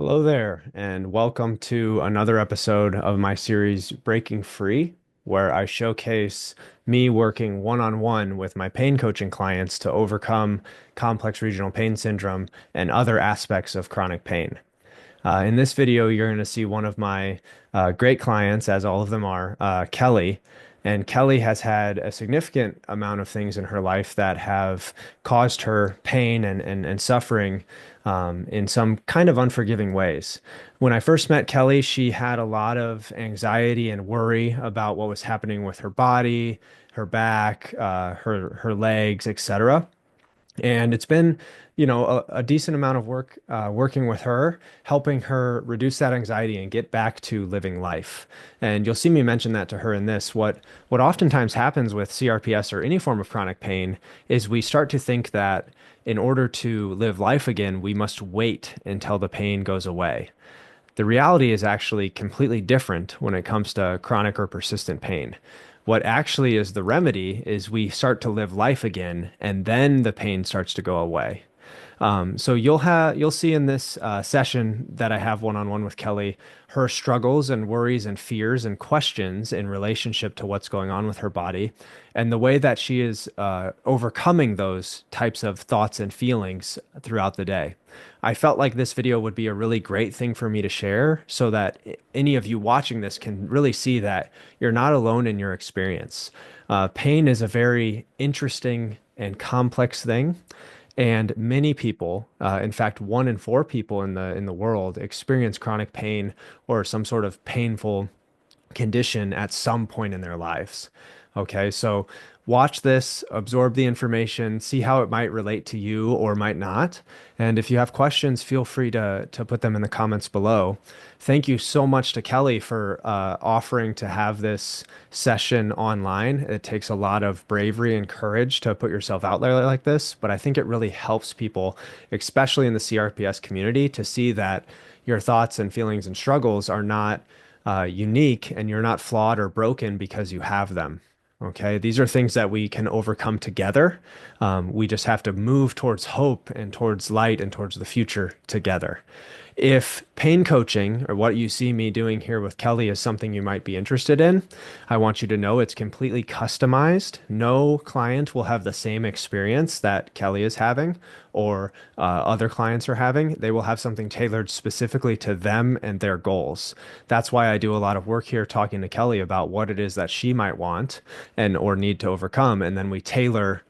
Hello there, and welcome to another episode of my series Breaking Free, where I showcase me working one-on-one with my pain coaching clients to overcome complex regional pain syndrome and other aspects of chronic pain. In this video, you're going to see one of my great clients, as all of them are, Kelly. And Kelly has had a significant amount of things in her life that have caused her pain and suffering in some kind of unforgiving ways. When I first met Kelly, she had a lot of anxiety and worry about what was happening with her body, her back, her legs, etc. And it's been, a decent amount of work working with her, helping her reduce that anxiety and get back to living life. And you'll see me mention that to her in this. What oftentimes happens with CRPS or any form of chronic pain is we start to think that in order to live life again, we must wait until the pain goes away. The reality is actually completely different when it comes to chronic or persistent pain. What actually is the remedy is we start to live life again, and then the pain starts to go away. So you'll see in this session that I have one-on-one with Kelly, her struggles and worries and fears and questions in relationship to what's going on with her body, and the way that she is overcoming those types of thoughts and feelings throughout the day. I felt like this video would be a really great thing for me to share so that any of you watching this can really see that you're not alone in your experience. Pain is a very interesting and complex thing. And many people, in fact, 1 in 4 people in the world experience chronic pain or some sort of painful condition at some point in their lives. Okay, so watch this, absorb the information, see how it might relate to you or might not. And if you have questions, feel free to put them in the comments below. Thank you so much to Kelly for offering to have this session online. It takes a lot of bravery and courage to put yourself out there like this, but I think it really helps people, especially in the CRPS community, to see that your thoughts and feelings and struggles are not unique and you're not flawed or broken because you have them. Okay, these are things that we can overcome together. We just have to move towards hope and towards light and towards the future together. If pain coaching or what you see me doing here with Kelly is something you might be interested in, I want you to know it's completely customized. No client will have the same experience that Kelly is having or other clients are having. They will have something tailored specifically to them and their goals. That's why I do a lot of work here talking to Kelly about what it is that she might want and or need to overcome, and then we tailor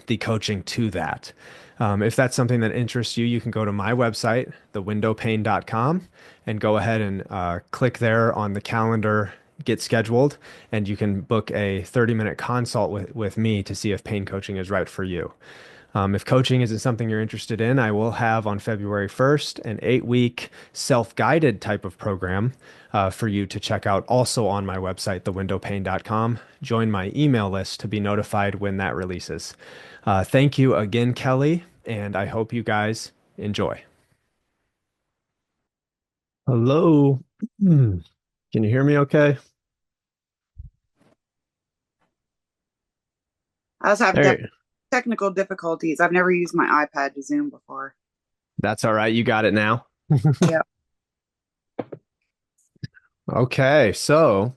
the coaching to that. If that's something that interests you, you can go to my website, thewindowpane.com, and go ahead and click there on the calendar, get scheduled, and you can book a 30-minute consult with me to see if pain coaching is right for you. If coaching isn't something you're interested in, I will have on February 1st an 8-week self-guided type of program for you to check out also on my website, thewindowpane.com. Join my email list to be notified when that releases. Thank you again, Kelly, and I hope you guys enjoy. Hello. Hmm. Can you hear me okay? I was having There. technical difficulties. I've never used my iPad to Zoom before. That's all right. You got it now. Yeah. Okay, so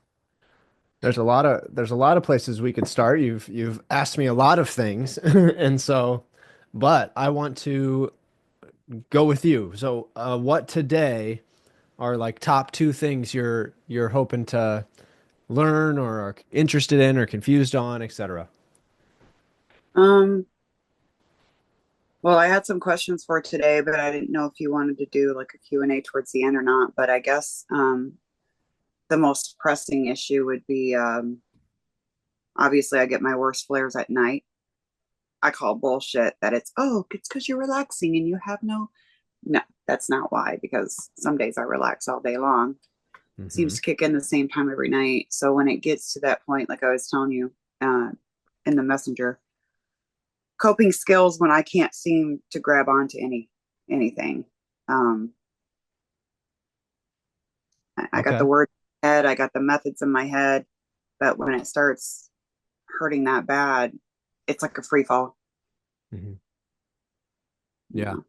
there's a lot of places we could start. You've asked me a lot of things, and so, but I want to go with you. So, what today are like top 2 things you're hoping to learn or are interested in or confused on, etc. Um, well, I had some questions for today, but I didn't know if you wanted to do like a Q&A towards the end or not. But I guess the most pressing issue would be obviously I get my worst flares at night. I call bullshit that it's because you're relaxing and you have no, that's not why, because some days I relax all day long. Seems Hmm. to kick in the same time every night. So when it gets to that point, like I was telling you in the messenger, coping skills when I can't seem to grab onto anything. Um, I got the Okay. word in my head, I got the methods in my head, but when it starts hurting that bad, it's like a free fall. Hmm. You Yeah. know?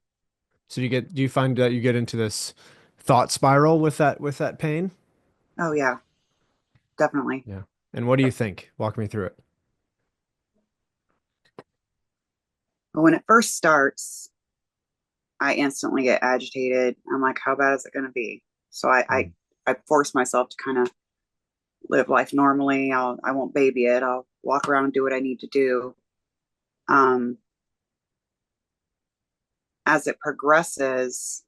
So do you find that you get into this thought spiral with that pain? Oh yeah, definitely. Yeah. And what do you think? Walk me through it. But when it first starts, I instantly get agitated. I'm like, how bad is it going to be? So Mm. I force myself to kind of live life normally. I won't baby it. I'll walk around and do what I need to do. Um, as it progresses,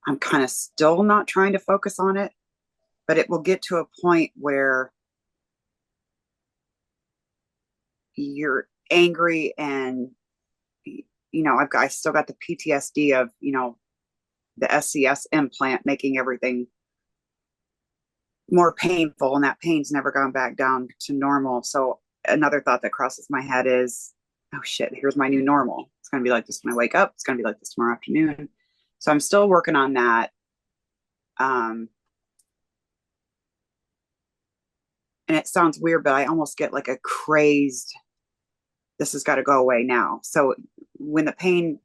I'm kind of still not trying to focus on it, but it will get to a point where you're angry and I still got the PTSD of the SCS implant making everything more painful, and that pain's never gone back down to normal. So another thought that crosses my head is, oh shit, here's my new normal. It's going to be like this when I wake up. It's going to be like this tomorrow afternoon. So I'm still working on that. Um, and it sounds weird, but I almost get like a crazed, this has got to go away now. So when the pain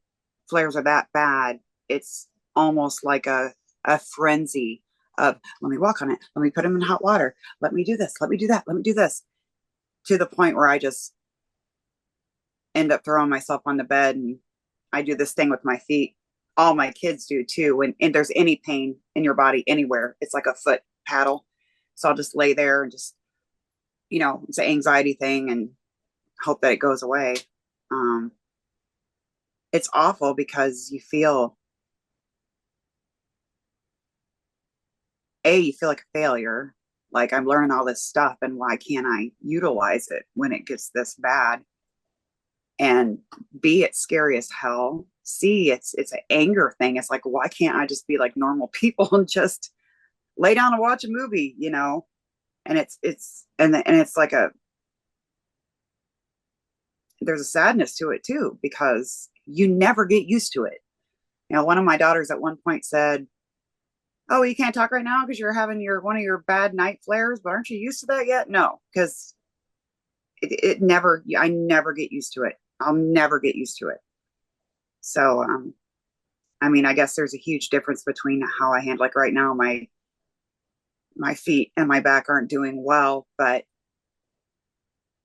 flares are that bad, it's almost like a frenzy of, let me walk on it. Let me put him in hot water. Let me do this. Let me do that. Let me do this, to the point where I just end up throwing myself on the bed, and I do this thing with my feet. All my kids do too. When and there's any pain in your body anywhere, it's like a foot paddle. So I'll just lay there and just, it's an anxiety thing and hope that it goes away. Um, it's awful because you feel like a failure. Like, I'm learning all this stuff, and why can't I utilize it when it gets this bad? And B, it's scary as hell. C, it's an anger thing. It's like, why can't I just be like normal people and just lay down and watch a movie? And it's like there's a sadness to it too, because you never get used to it. One of my daughters at one point said, "Oh, you can't talk right now because you're having your one of your bad night flares, but aren't you used to that yet?" No, because it never, I never get used to it. I'll never get used to it. So, I mean, I guess there's a huge difference between how I handle, like right now, my feet and my back aren't doing well, but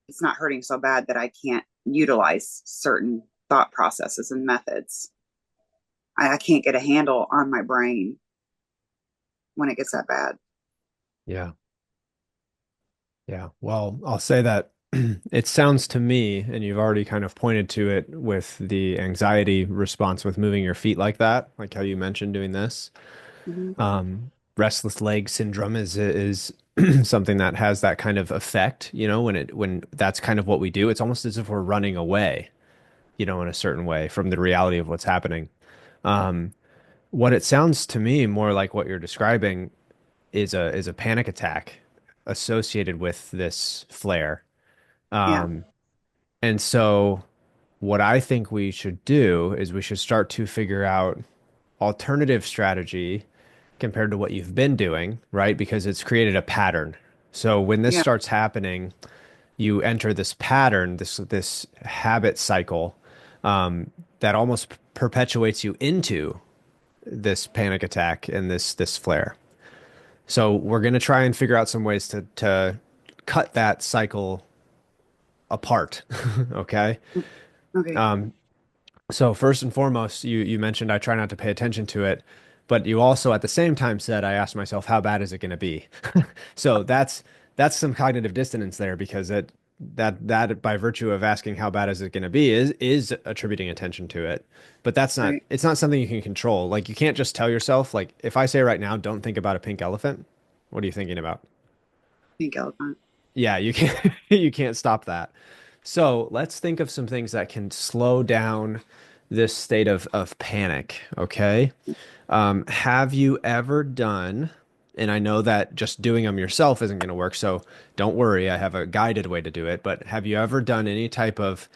it's not hurting so bad that I can't utilize certain thought processes and methods. I can't get a handle on my brain when it gets that bad. Yeah. Yeah. Well, I'll say that it sounds to me, and you've already kind of pointed to it with the anxiety response with moving your feet like that, like how you mentioned doing this. Mm-hmm. Restless leg syndrome is something that has that kind of effect, when that's kind of what we do. It's almost as if we're running away, in a certain way from the reality of what's happening. Um, what it sounds to me more like what you're describing is a panic attack associated with this flare. Yeah, Um, and so what I think we should do is we should start to figure out alternative strategy compared to what you've been doing, right? Because it's created a pattern. So when this yeah, starts happening, you enter this pattern, this habit cycle, that almost perpetuates you into this panic attack and this flare. So we're going to try and figure out some ways to cut that cycle apart. Okay. okay, Um, So first and foremost, you mentioned I try not to pay attention to it, but you also at the same time said I asked myself how bad is it going to be? So that's some cognitive dissonance there because that by virtue of asking how bad is it going to be is attributing attention to it. But right. it's not something you can control. Like you can't just tell yourself like if I say right now don't think about a pink elephant, what are you thinking about? Pink elephant. Yeah, you can't you can't stop that. So let's think of some things that can slow down this state of panic, okay? Have you ever done, and I know that just doing them yourself isn't going to work, so don't worry, I have a guided way to do it, but have you ever done any type of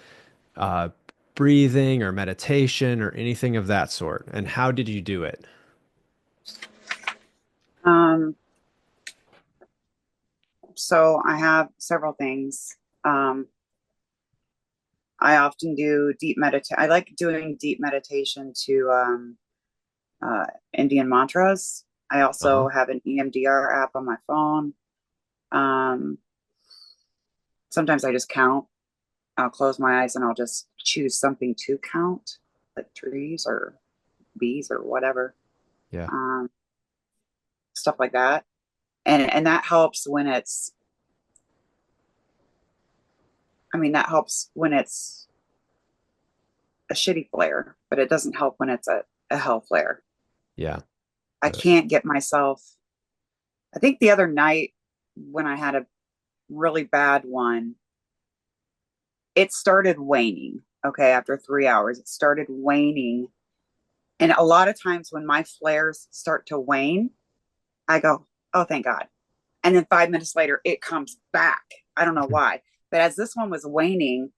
uh, breathing or meditation or anything of that sort? And how did you do it? Um, so I have several things. Um, I often do deep meditation. I like doing deep meditation to Indian mantras. I Uh-huh. also have an EMDR app on my phone. Um, Sometimes I just count. I'll close my eyes and I'll just choose something to count, like trees or bees or whatever, Yeah. um, stuff like that. And that helps when it's. I mean, that helps when it's a shitty flare, but it doesn't help when it's a hell flare. Yeah. I Uh, can't get myself. I think the other night when I had a really bad one, it started waning. Okay, after 3 hours, it started waning. And a lot of times when my flares start to wane, I go, oh, thank God. And then 5 minutes later, it comes back. I don't know why. But as this one was waning,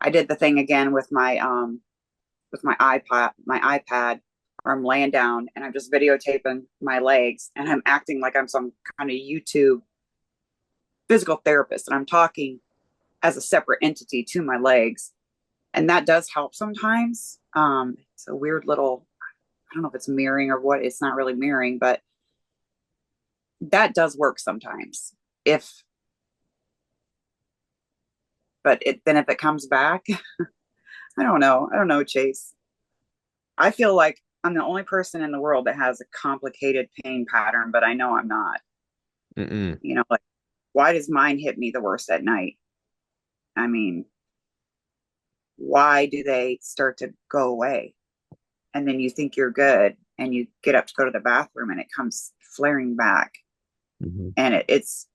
I did the thing again with my iPad, where I'm laying down and I'm just videotaping my legs and I'm acting like I'm some kind of YouTube physical therapist and I'm talking as a separate entity to my legs. And that does help sometimes. It's a weird little, I don't know if it's mirroring or what. It's not really mirroring, but that does work sometimes. If, then if it comes back, I don't know. I don't know, Chase. I feel like I'm the only person in the world that has a complicated pain pattern, but I know I'm not. mm-mm. Like, why does mine hit me the worst at night? I mean, why do they start to go away? And then you think you're good and you get up to go to the bathroom and it comes flaring back. Hmm. And it's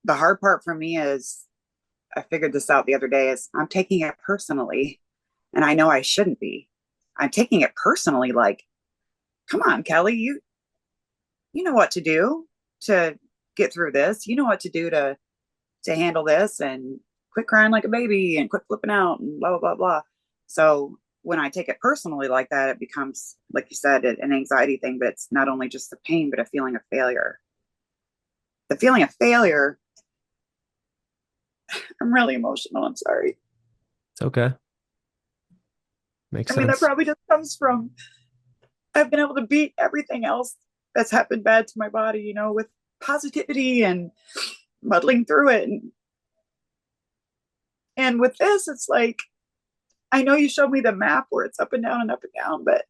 the hard part for me is I figured this out the other day is I'm taking it personally and I know I shouldn't be. I'm taking it personally like, come on, Kelly, you know what to do to get through this. You know what to do to handle this and quit crying like a baby and quit flipping out and blah blah blah blah. So when I take it personally like that, it becomes, like you said, an anxiety thing, but it's not only just the pain, but a feeling of failure. The feeling of failure, I'm really emotional. I'm sorry. It's okay. Makes I mean, that sense. probably just comes from I've been able to beat everything else that's happened bad to my body, with positivity and muddling through it. And with this, it's like, I know you showed me the map where it's up and down, but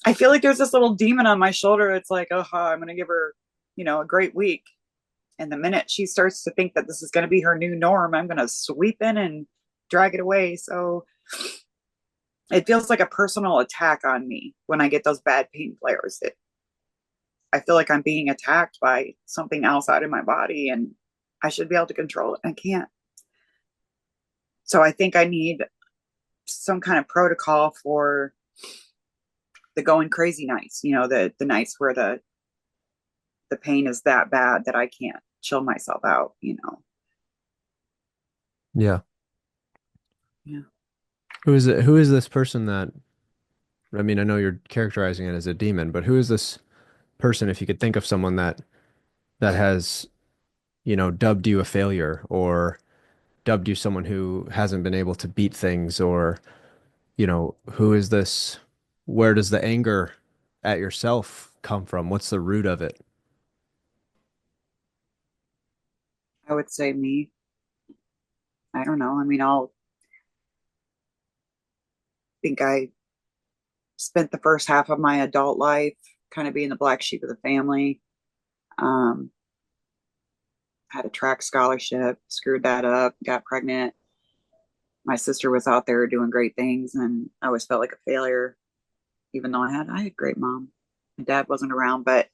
I feel like there's this little demon on my shoulder. It's like, oh, I'm going to give her, a great week. And the minute she starts to think that this is going to be her new norm, I'm going to sweep in and drag it away. So it feels like a personal attack on me when I get those bad pain flares. I feel like I'm being attacked by something else out of my body and I should be able to control it. I can't. So I think I need some kind of protocol for the going crazy nights, the nights where the pain is that bad that I can't chill myself out. Yeah. Yeah. Who is it? Who is this person that, I mean, I know you're characterizing it as a demon, but who is this person, if you could think of someone that has, dubbed you a failure or dubbed you someone who hasn't been able to beat things or, who is this? Where does the anger at yourself come from? What's the root of it? I would say me. I don't know. I mean, I'll think I spent the first half of my adult life kind of being the black sheep of the family. Um, had a track scholarship, screwed that up, got pregnant. My sister was out there doing great things, and I always felt like a failure, even though I had a great mom. My dad wasn't around, but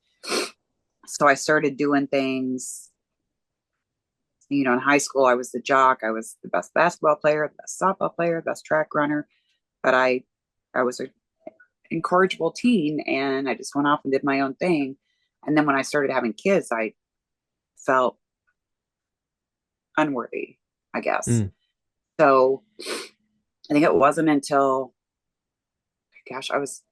so I started doing things. In high school, I was the jock. I was the best basketball player, the best softball player, the best track runner. But I was an incorrigible teen, and I just went off and did my own thing. And then when I started having kids, I felt unworthy, I guess. Mm, So I think it wasn't until, gosh, I was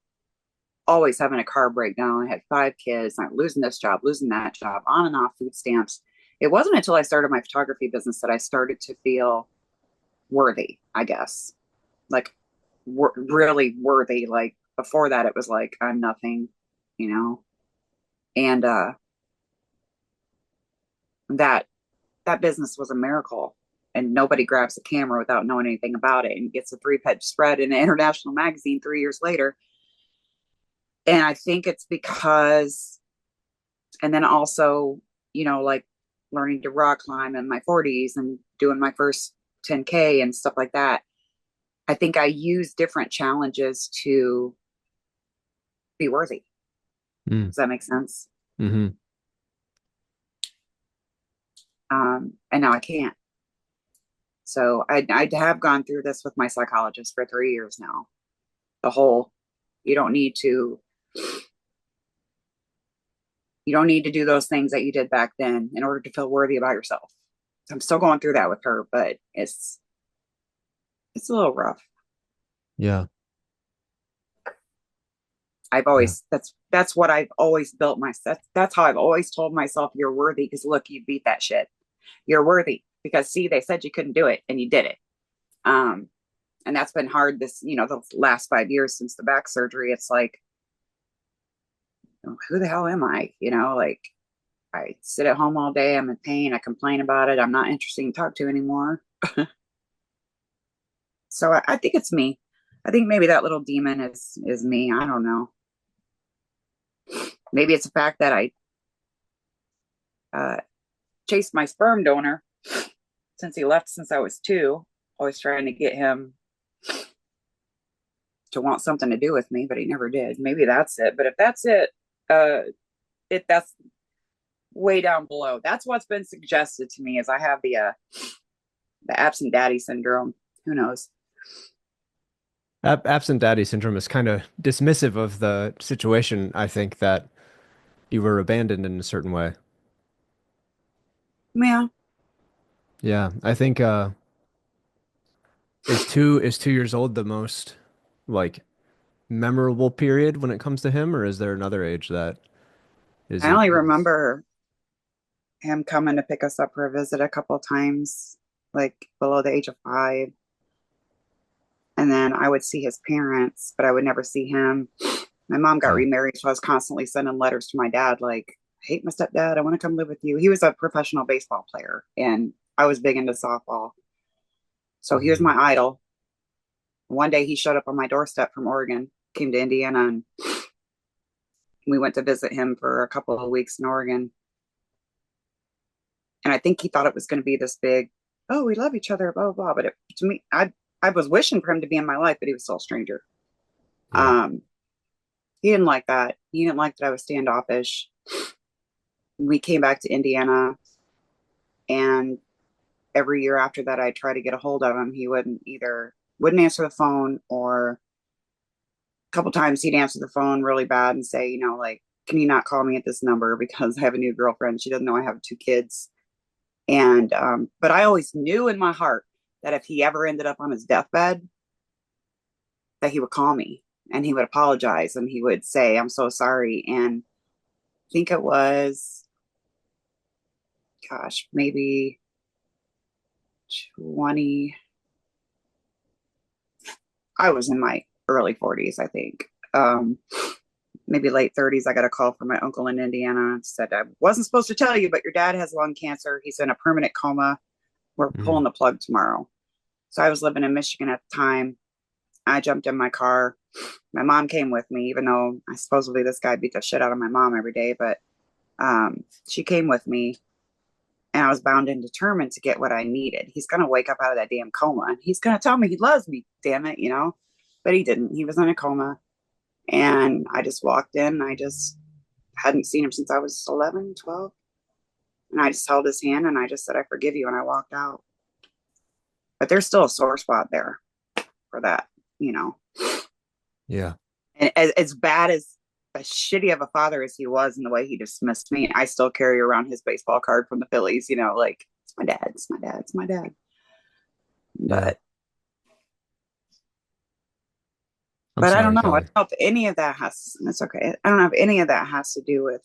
always having a car breakdown. I had 5 kids, I'm losing this job, losing that job, on and off food stamps. It wasn't until I started my photography business that I started to feel worthy, I guess. Like really worthy. Like before that, it was like I'm nothing, you know. And that that business was a miracle. And nobody grabs a camera without knowing anything about it and gets a three-page spread in an international magazine 3 years later. And I think it's because, and then also, like learning to rock climb in my 40s and doing my first 10K and stuff like that. I think I use different challenges to be worthy. Mm. Does that make sense? Hmm. And now I can't. So I have gone through this with my psychologist for 3 years now. The whole, you don't need to, you don't need to do those things that you did back then in order to feel worthy about yourself. I'm still going through that with her, but it's a little rough. Yeah. I've Yeah. always that's what I've always built myself. That's how I've always told myself you're worthy because look, you beat that shit. You're worthy because see, they said you couldn't do it and you did it. Um, and that's been hard the last 5 years since the back surgery. It's like, who the hell am I? Like I sit at home all day, I'm in pain, I complain about it, I'm not interesting to talk to anymore. So I think it's me. I think maybe that little demon is me. I don't know. Maybe it's the fact that I uh, chased my sperm donor since he left since I was 2, always trying to get him to want something to do with me, but he never did. Maybe that's it. But if that's it, uh, that's way down below. That's what's been suggested to me is I have the absent daddy syndrome. Who knows? Absent daddy syndrome is kind of dismissive of the situation, I think, that you were abandoned in a certain way. Yeah, Yeah, I think is 2 years old the most like memorable period when it comes to him, or is there another age that I isn't only is remember him coming to pick us up for a visit a couple of times, like below the age of 5. And then I would see his parents, but I would never see him. My mom got yeah. remarried, so I was constantly sending letters to my dad, like, I hate my stepdad. I want to come live with you. He was a professional baseball player, and I was big into softball. So he was Mhm. my idol. One day he showed up on my doorstep from Oregon, came to Indiana, and we went to visit him for a couple of weeks in Oregon. And I think he thought it was going to be this big, oh, we love each other, blah, blah, blah. But to me, I was wishing for him to be in my life, but he was still a stranger. Yeah. Um, he didn't like that. He didn't like that I was standoffish. We came back to Indiana, and every year after that, I tried to get a hold of him. He wouldn't answer the phone, or a couple times he'd answer the phone really bad and say, like, can you not call me at this number because I have a new girlfriend. She doesn't know I have 2 kids. And but I always knew in my heart that if he ever ended up on his deathbed, that he would call me and he would apologize and he would say, I'm so sorry. And I think it was, gosh, maybe 20, I was in my early 40s, I think. Maybe late 30s, I got a call from my uncle in Indiana. Said, I wasn't supposed to tell you, but your dad has lung cancer. He's in a permanent coma. We're Mhm. pulling the plug tomorrow. So I was living in Michigan at the time. I jumped in my car. My mom came with me, even though I supposedly this guy beat the shit out of my mom every day. But she came with me, and I was bound and determined to get what I needed. He's going to wake up out of that damn coma, and he's going to tell me he loves me, damn it. But he didn't. He was in a coma. And I just walked in. I just hadn't seen him since I was 11, 12. And I just held his hand and I just said, I forgive you. And I walked out. But there's still a sore spot there for that, you know. Yeah. And as bad as shitty of a father as he was in the way he dismissed me, I still carry around his baseball card from the Phillies, like, it's my dad, it's my dad, it's my dad. Yeah. But I'm but I don't sorry, know. I don't Kelly. know if any of that has that's okay. I don't know if any of that has to do with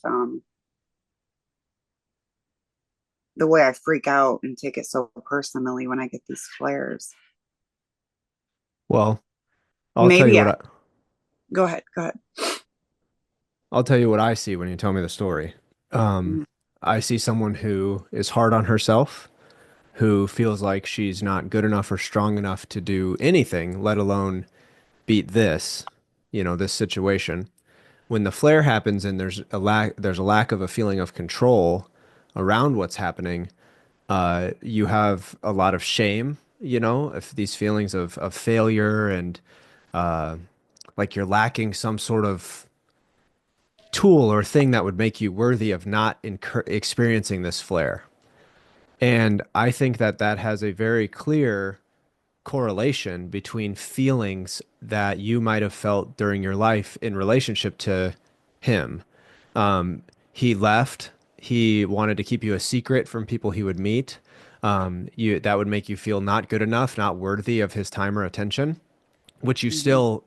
the way I freak out and take it so personally when I get these flares. Well, I'll tell you Maybe what I go ahead. Go ahead. I'll tell you what I see when you tell me the story. Um, Mhm. I see someone who is hard on herself, who feels like she's not good enough or strong enough to do anything, let alone beat this situation. When the flare happens and there's a lack of a feeling of control around what's happening, you have a lot of shame, if these feelings of failure and like you're lacking some sort of tool or thing that would make you worthy of not experiencing this flare. And I think that that has a very clear correlation between feelings that you might have felt during your life in relationship to him. He left. He wanted to keep you a secret from people he would meet. That would make you feel not good enough, not worthy of his time or attention, which you Mhm. still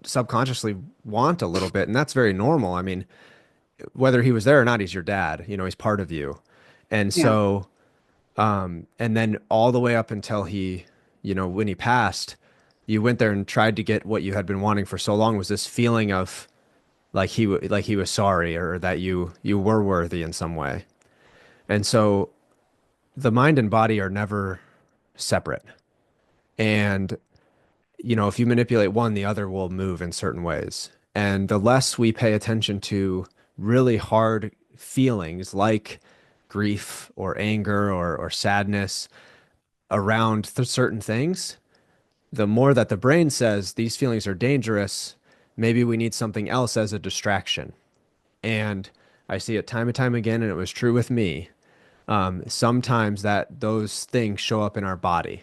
subconsciously want a little bit, and that's very normal. I mean, whether he was there or not, he's your dad. He's part of you. And Yeah. so, and then all the way up until when he passed, you went there and tried to get what you had been wanting for so long was this feeling of like he was sorry or that you were worthy in some way. And so the mind and body are never separate. And if you manipulate one, the other will move in certain ways. And the less we pay attention to really hard feelings like grief or anger or sadness around certain things, the more that the brain says these feelings are dangerous, maybe we need something else as a distraction. And I see it time and time again, and it was true with me. Sometimes that those things show up in our body.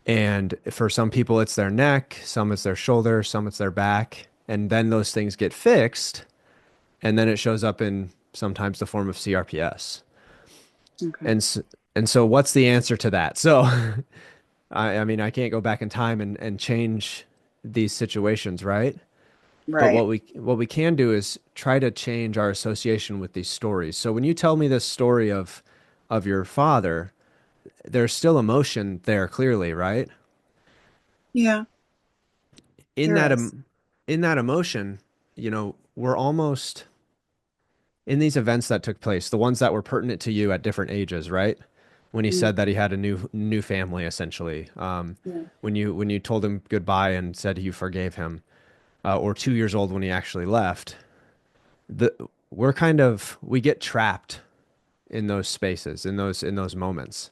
And for some people, it's their neck, some it's their shoulder, some it's their back. And then those things get fixed. And then it shows up in sometimes the form of CRPS. Okay. And, s- and so, what's the answer to that? So, I mean, I can't go back in time and change these situations, right? But Right. what we can do is try to change our association with these stories. So when you tell me this story of your father, there's still emotion there clearly, right? Yeah, in there that is. in that emotion, we're almost in these events that took place, the ones that were pertinent to you at different ages, right? When he Mm. said that he had a new family, essentially, Yeah. when you told him goodbye and said you forgave him, or 2 years old when he actually left, the we get trapped in those spaces, in those moments.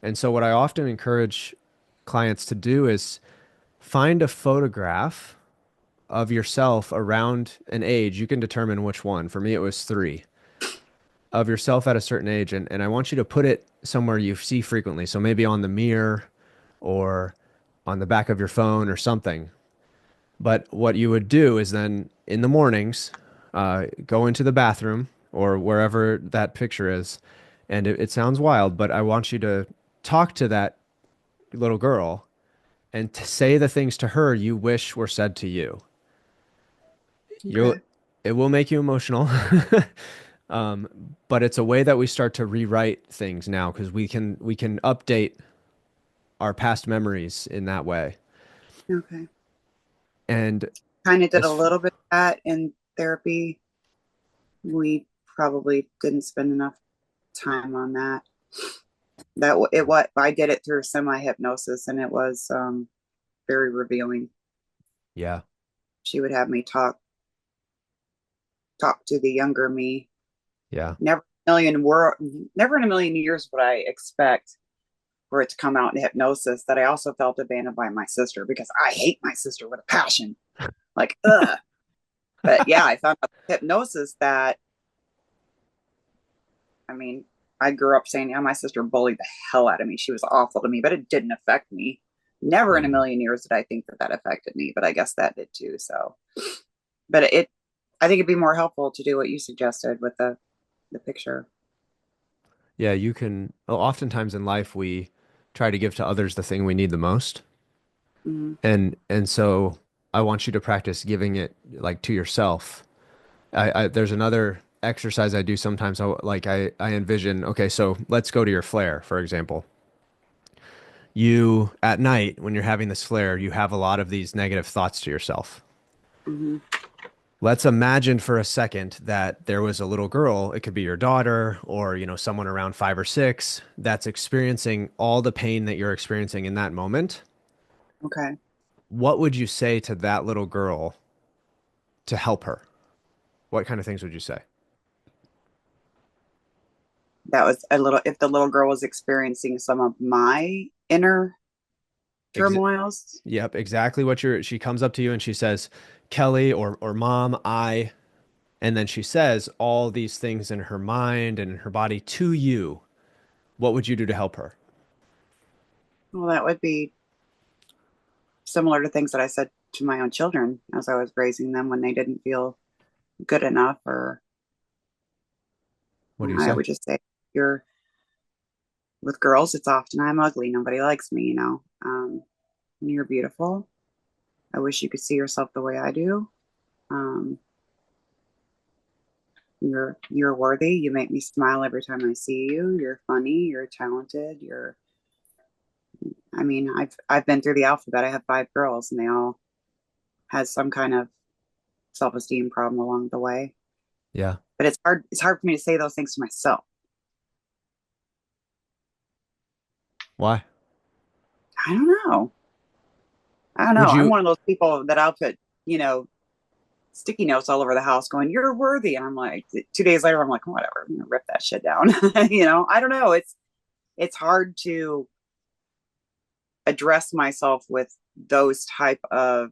And so, what I often encourage clients to do is find a photograph of yourself around an age. You can determine which one. For me, it was three of yourself at a certain age. And I want you to put it somewhere you see frequently. So maybe on the mirror or on the back of your phone or something. But what you would do is then in the mornings, go into the bathroom or wherever that picture is. And it sounds wild, but I want you to talk to that little girl and to say the things to her you wish were said to you. You'll Okay. It will make you emotional. But it's a way that we start to rewrite things now because we can update our past memories in that way. Okay. And Kind of did a as little bit of that in therapy. We probably didn't spend enough time on that. What I did it through semi hypnosis, and it was very revealing. Yeah, She would have me talk to the younger me. yeah, Never in a million world, never in a million years would I expect for it to come out in hypnosis that I also felt abandoned by my sister because I hate my sister with a passion. Like, ugh. But yeah, I found out hypnosis that, I mean, I grew up saying, yeah, my sister bullied the hell out of me. She was awful to me, but it didn't affect me. Never in a mm, million years did I think that that affected me, but I guess that did too. So, but I think it'd be more helpful to do what you suggested with the picture. yeah. You can. Well, oftentimes in life, we try to give to others the thing we need the most, Mm, and so I want you to practice giving it like to yourself. There's another exercise I do sometimes. I envision. Okay, so let's go to your flare, for example. you at night when you're having this flare, you have a lot of these negative thoughts to yourself. Hmm. Let's imagine for a second that there was a little girl, it could be your daughter or, someone around 5 or 6 that's experiencing all the pain that you're experiencing in that moment. Okay. What would you say to that little girl to help her? What kind of things would you say? That was a little, if the little girl was experiencing some of my inner Ex turmoils. Yep, exactly she comes up to you and she says, Kelly or mom, and then she says all these things in her mind and in her body to you. What would you do to help her? Well, that would be similar to things that I said to my own children as I was raising them when they didn't feel good enough, or What do you I say? would just say, you're with girls, it's often I'm ugly. Nobody likes me, you're beautiful. I wish you could see yourself the way I do. Um, you're worthy. You make me smile every time I see you. You're funny. You're talented. I've been through the alphabet. I have 5 girls, and they all had some kind of self-esteem problem along the way. Yeah. But it's hard for me to say those things to myself. Why? I don't know. I don't know. Would I'm you one of those people that I'll put, sticky notes all over the house going, "You're worthy." And I'm like, 2 days later, I'm like, whatever, I'm gonna rip that shit down. I don't know. It's hard to address myself with those type of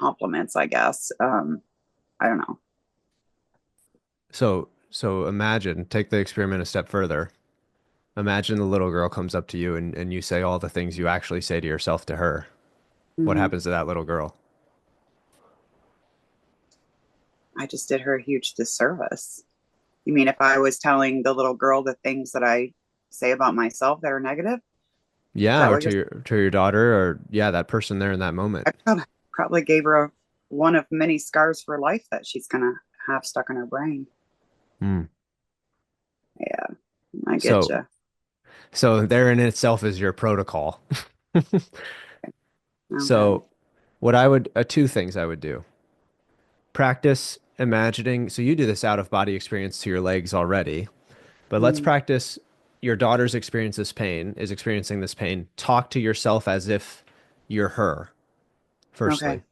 compliments, I guess. I don't know. so imagine, take the experiment a step further. Imagine the little girl comes up to you and you say all the things you actually say to yourself to her. What Hmm. happens to that little girl? I just did her a huge disservice. You mean if I was telling the little girl the things that I say about myself that are negative? Is Yeah, that or what you're to your daughter, or yeah, that person there in that moment. I probably gave her one of many scars for life that she's gonna have stuck in her brain. Hmm. Yeah, I get So you. so there in itself is your protocol. Okay. So what I would, two things I would do. Practice imagining. So you do this out of body experience to your legs already, but let's Mm, practice your daughter's is experiencing this pain. Talk to yourself as if you're her, okay. firstly. Okay.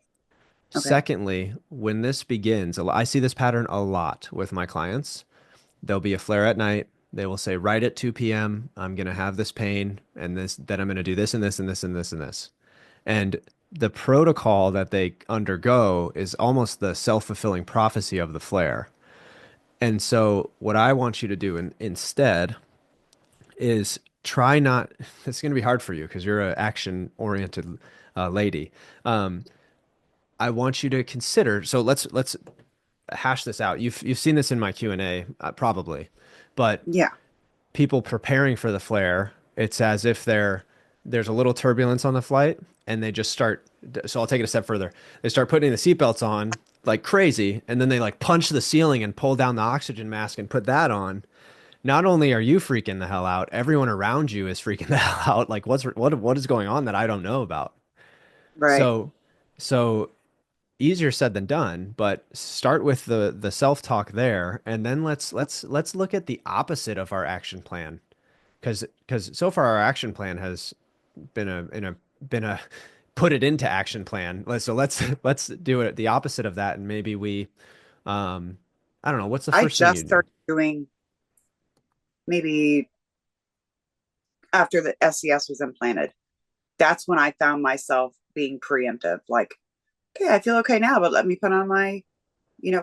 Secondly, when this begins, I see this pattern a lot with my clients. There'll be a flare at night. They will say, right at 2 p.m., I'm going to have this pain and this, then I'm going to do this and this and this and this and this. And the protocol that they undergo is almost the self-fulfilling prophecy of the flare. And so, what I want you to do instead is try not, it's going to be hard for you because you're an action-oriented lady. Um, I want you to consider, so let's hash this out. You've seen this in my Q&A, probably, but Yeah. people preparing for the flare, it's as if there's a little turbulence on the flight and they just start. So I'll take it a step further. They start putting the seatbelts on like crazy, and then they like punch the ceiling and pull down the oxygen mask and put that on. Not only are you freaking the hell out, everyone around you is freaking the hell out. Like what is going on that I don't know about? Right. So so easier said than done, but start with the self-talk there, and then let's look at the opposite of our action plan. Because so far our action plan has been a put it into action plan. So let's do it the opposite of that, and maybe we um I don't know, what's the I first thing just you do? started doing maybe after the SCS was implanted. That's when I found myself being preemptive. Like, okay, I feel okay now, but let me put on my,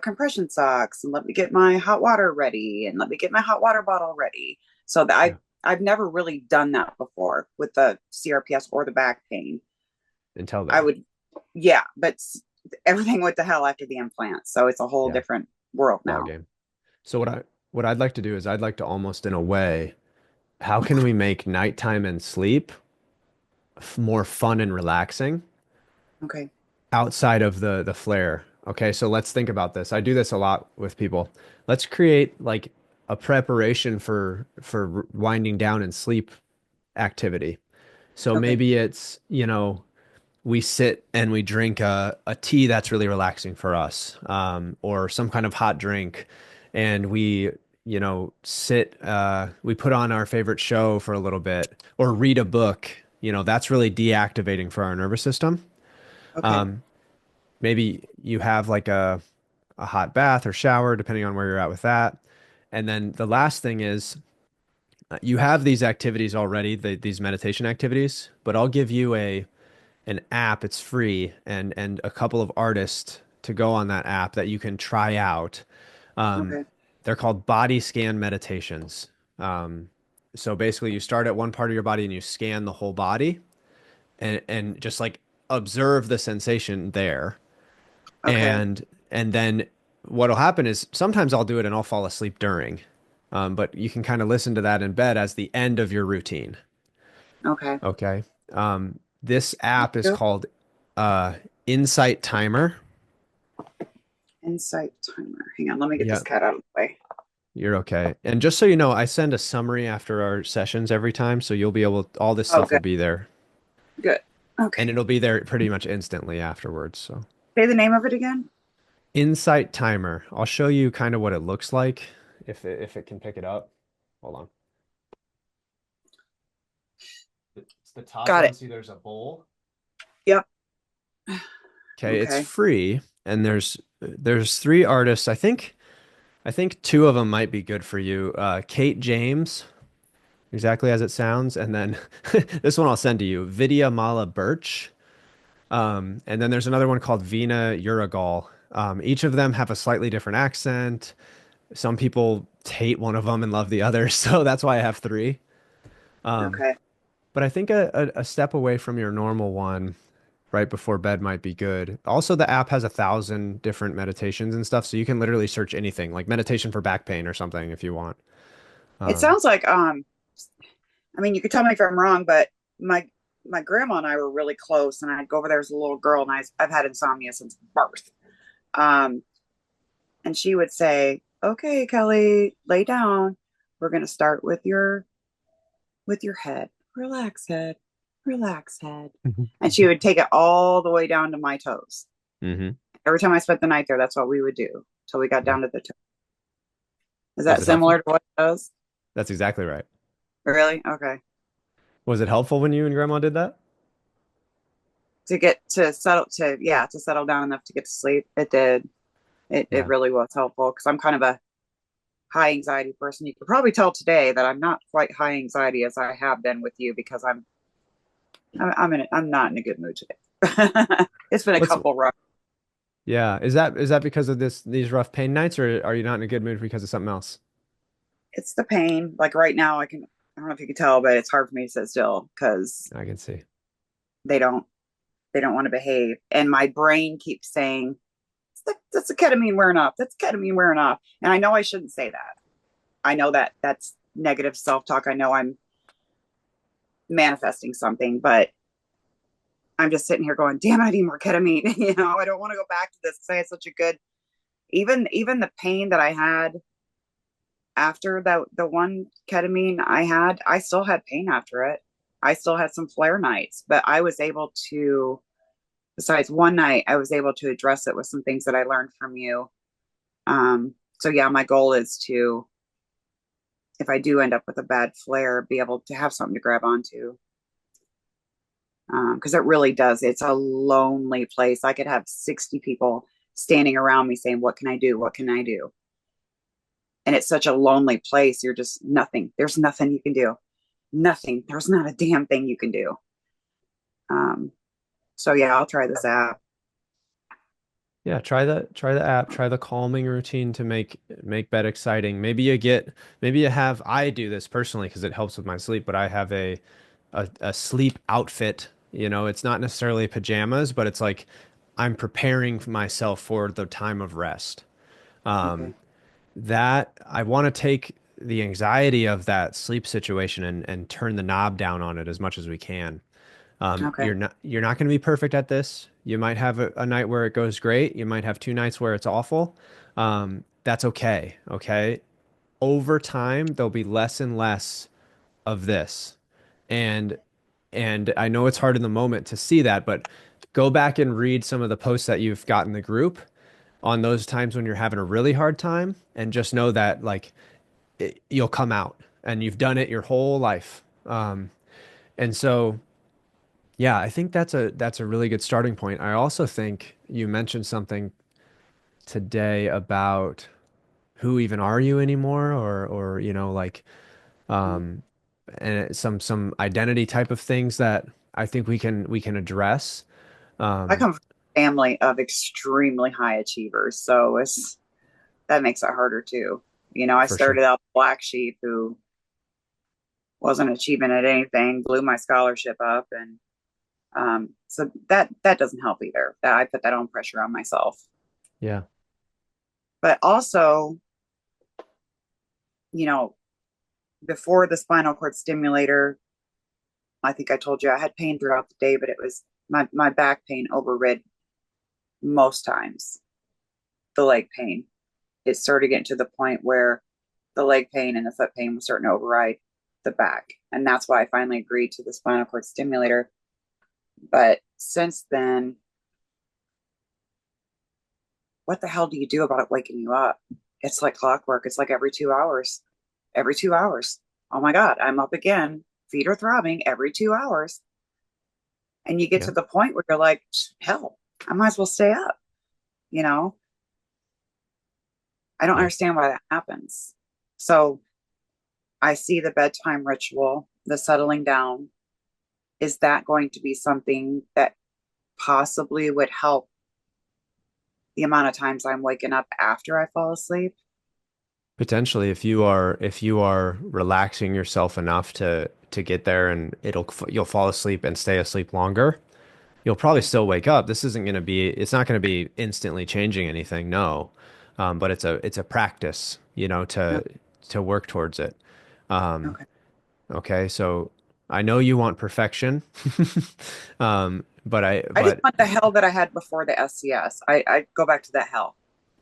compression socks and let me get my hot water ready and let me get my hot water bottle ready. So that Yeah, I've never really done that before with the CRPS or the back pain. until I then. would, yeah, but everything went to hell after the implant. So it's a whole Yeah, different world ball now. game. So what I'd like to do is I'd like to almost in a way, how can we make nighttime and sleep more fun and relaxing Okay. outside of the flare? Okay, so let's think about this. I do this a lot with people. Let's create like a preparation for winding down and sleep activity. So Okay. maybe it's, we sit and we drink a tea that's really relaxing for us, or some kind of hot drink, and we, sit, we put on our favorite show for a little bit, or read a book. That's really deactivating for our nervous system. Okay. Maybe you have like a hot bath or shower, depending on where you're at with that. And then the last thing is you have these activities already, these meditation activities, but I'll give you an app. It's free and a couple of artists to go on that app that you can try out. Um, Okay. they're called body scan meditations. So basically, you start at one part of your body and you scan the whole body and just like observe the sensation there. Okay. And then what'll happen is sometimes I'll do it and I'll fall asleep during. But you can kind of listen to that in bed as the end of your routine. Okay. Okay. This app is Yep. called uh, Insight Timer. Insight timer. Hang on, let me get this Yeah, cat out of the way. you're okay. And just so you know, I send a summary after our sessions every time, so you'll be able, all this Oh, stuff will good. be there, Good. and Okay. it'll be there pretty much instantly afterwards. So, Say the name of it again. Insight Timer. I'll show you kind of what it looks like if it can pick it up. Hold on. It's the top Got one. it. See, there's a bowl. Yep. Okay, it's Okay. free, and there's three artists. I think two of them might be good for you. Kate James, exactly as it sounds, and then this one I'll send to you, Vidya Mala Birch. And then there's another one called Vina Uragal. Each of them have a slightly different accent. Some people hate one of them and love the other, so that's why I have three. Um, Okay. but I think a step away from your normal one right before bed might be good. Also, the app has 1,000 different meditations and stuff, so you can literally search anything, like meditation for back pain or something if you want. It Um, sounds like I mean, you could tell me if I'm wrong, but my my grandma and I were really close, and I'd go over there as a little girl, and I've had insomnia since birth. Um, and she would say, "Okay, Kelly, lay down. We're gonna start with your head. Relax, head. Relax, head." And she would take it all the way down to my toes. hmm Every time I spent the night there, that's what we would do till we got Yeah. down to the toe. Is Was that it helpful? similar to what it does? That's exactly right. Really? Okay. Was it helpful when you and grandma did that? To get to settle to yeah to settle down enough to get to sleep, it did. It Yeah. really was helpful because I'm kind of a high anxiety person. You could probably tell today that I'm not quite high anxiety as I have been with you because I'm not in a good mood today. It's been a What's couple rough. Yeah, is that because of these rough pain nights, or are you not in a good mood because of something else? It's the pain. Like right now, I don't know if you can tell, but it's hard for me to sit still because I can see. they don't they don't want to behave, and my brain keeps saying that's the ketamine wearing off. That's ketamine wearing off, and I know I shouldn't say that. I know that that's negative self talk. I know I'm manifesting something, but I'm just sitting here going, damn, I need more ketamine. I don't want to go back to this because I had such a good, even the pain that I had after the one ketamine I had, I still had pain after it. I still had some flare nights, but I was able to, besides one night, I was able to address it with some things that I learned from you. So yeah, my goal is to, if I do end up with a bad flare, be able to have something to grab onto. Because it really does. It's a lonely place. I could have 60 people standing around me saying, "What can I do? What can I do?" And it's such a lonely place. You're just nothing. There's nothing you can do. Nothing. There's not a damn thing you can do. Um, so yeah, I'll try this app. Yeah, try the app, try the calming routine to make bed exciting. Maybe you have I do this personally because it helps with my sleep, but I have a sleep outfit. It's not necessarily pajamas, but it's like I'm preparing myself for the time of rest. Okay. That I want to take the anxiety of that sleep situation and turn the knob down on it as much as we can. Okay. You're not going to be perfect at this. You might have a night where it goes great. You might have two nights where it's awful. That's okay. Okay. over time, there'll be less and less of this. And I know it's hard in the moment to see that, but go back and read some of the posts that you've got in the group on those times when you're having a really hard time, and just know that like you'll come out and you've done it your whole life. And so yeah, I think that's a really good starting point. I also think you mentioned something today about who even are you anymore, or like and some identity type of things that I think we can address. I Um, come from a family of extremely high achievers, so it's that makes it harder too. I for sure. started out black sheep who wasn't achieving at anything, blew my scholarship up, and so that doesn't help either. That I put that own pressure on myself. Yeah. But also, you know, before the spinal cord stimulator, I think I told you I had pain throughout the day, but it was my back pain overrid most times the leg pain. It started getting to the point where the leg pain and the foot pain was starting to override the back. And that's why I finally agreed to the spinal cord stimulator. But since then, what the hell do you do about it waking you up? It's like clockwork. It's like every 2 hours. Every 2 hours. Oh my God, I'm up again. Feet are throbbing every 2 hours. And you get Yeah. to the point where you're like, hell, I might as well stay up. You know, I don't Yeah. understand why that happens. So I see the bedtime ritual, the settling down. Is that going to be something that possibly would help the amount of times I'm waking up after I fall asleep? Potentially, if you are relaxing yourself enough to get there, and you'll fall asleep and stay asleep longer, you'll probably Okay. still wake up. This isn't going to be, it's not going to be instantly changing anything, no. But it's a practice, No, to work towards it. Um, okay. okay, so I know you want perfection. But I just want the hell that I had before the SCS. I go back to that hell.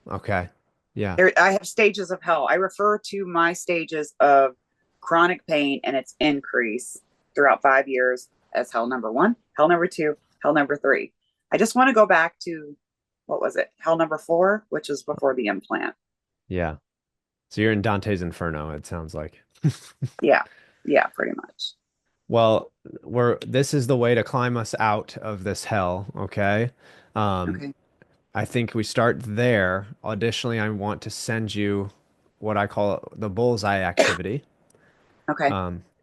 okay. Yeah. I have stages of hell. I refer to my stages of chronic pain and its increase throughout 5 years as hell number one, hell number two, hell number three. I just want to go back to what was it? Hell number four, which was before the implant. Yeah. So you're in Dante's Inferno, it sounds like. Yeah. Yeah, pretty much. Well, this is the way to climb us out of this hell, okay? Um, Okay. I think we start there. Additionally, I want to send you what I call the Bullseye Activity. Okay.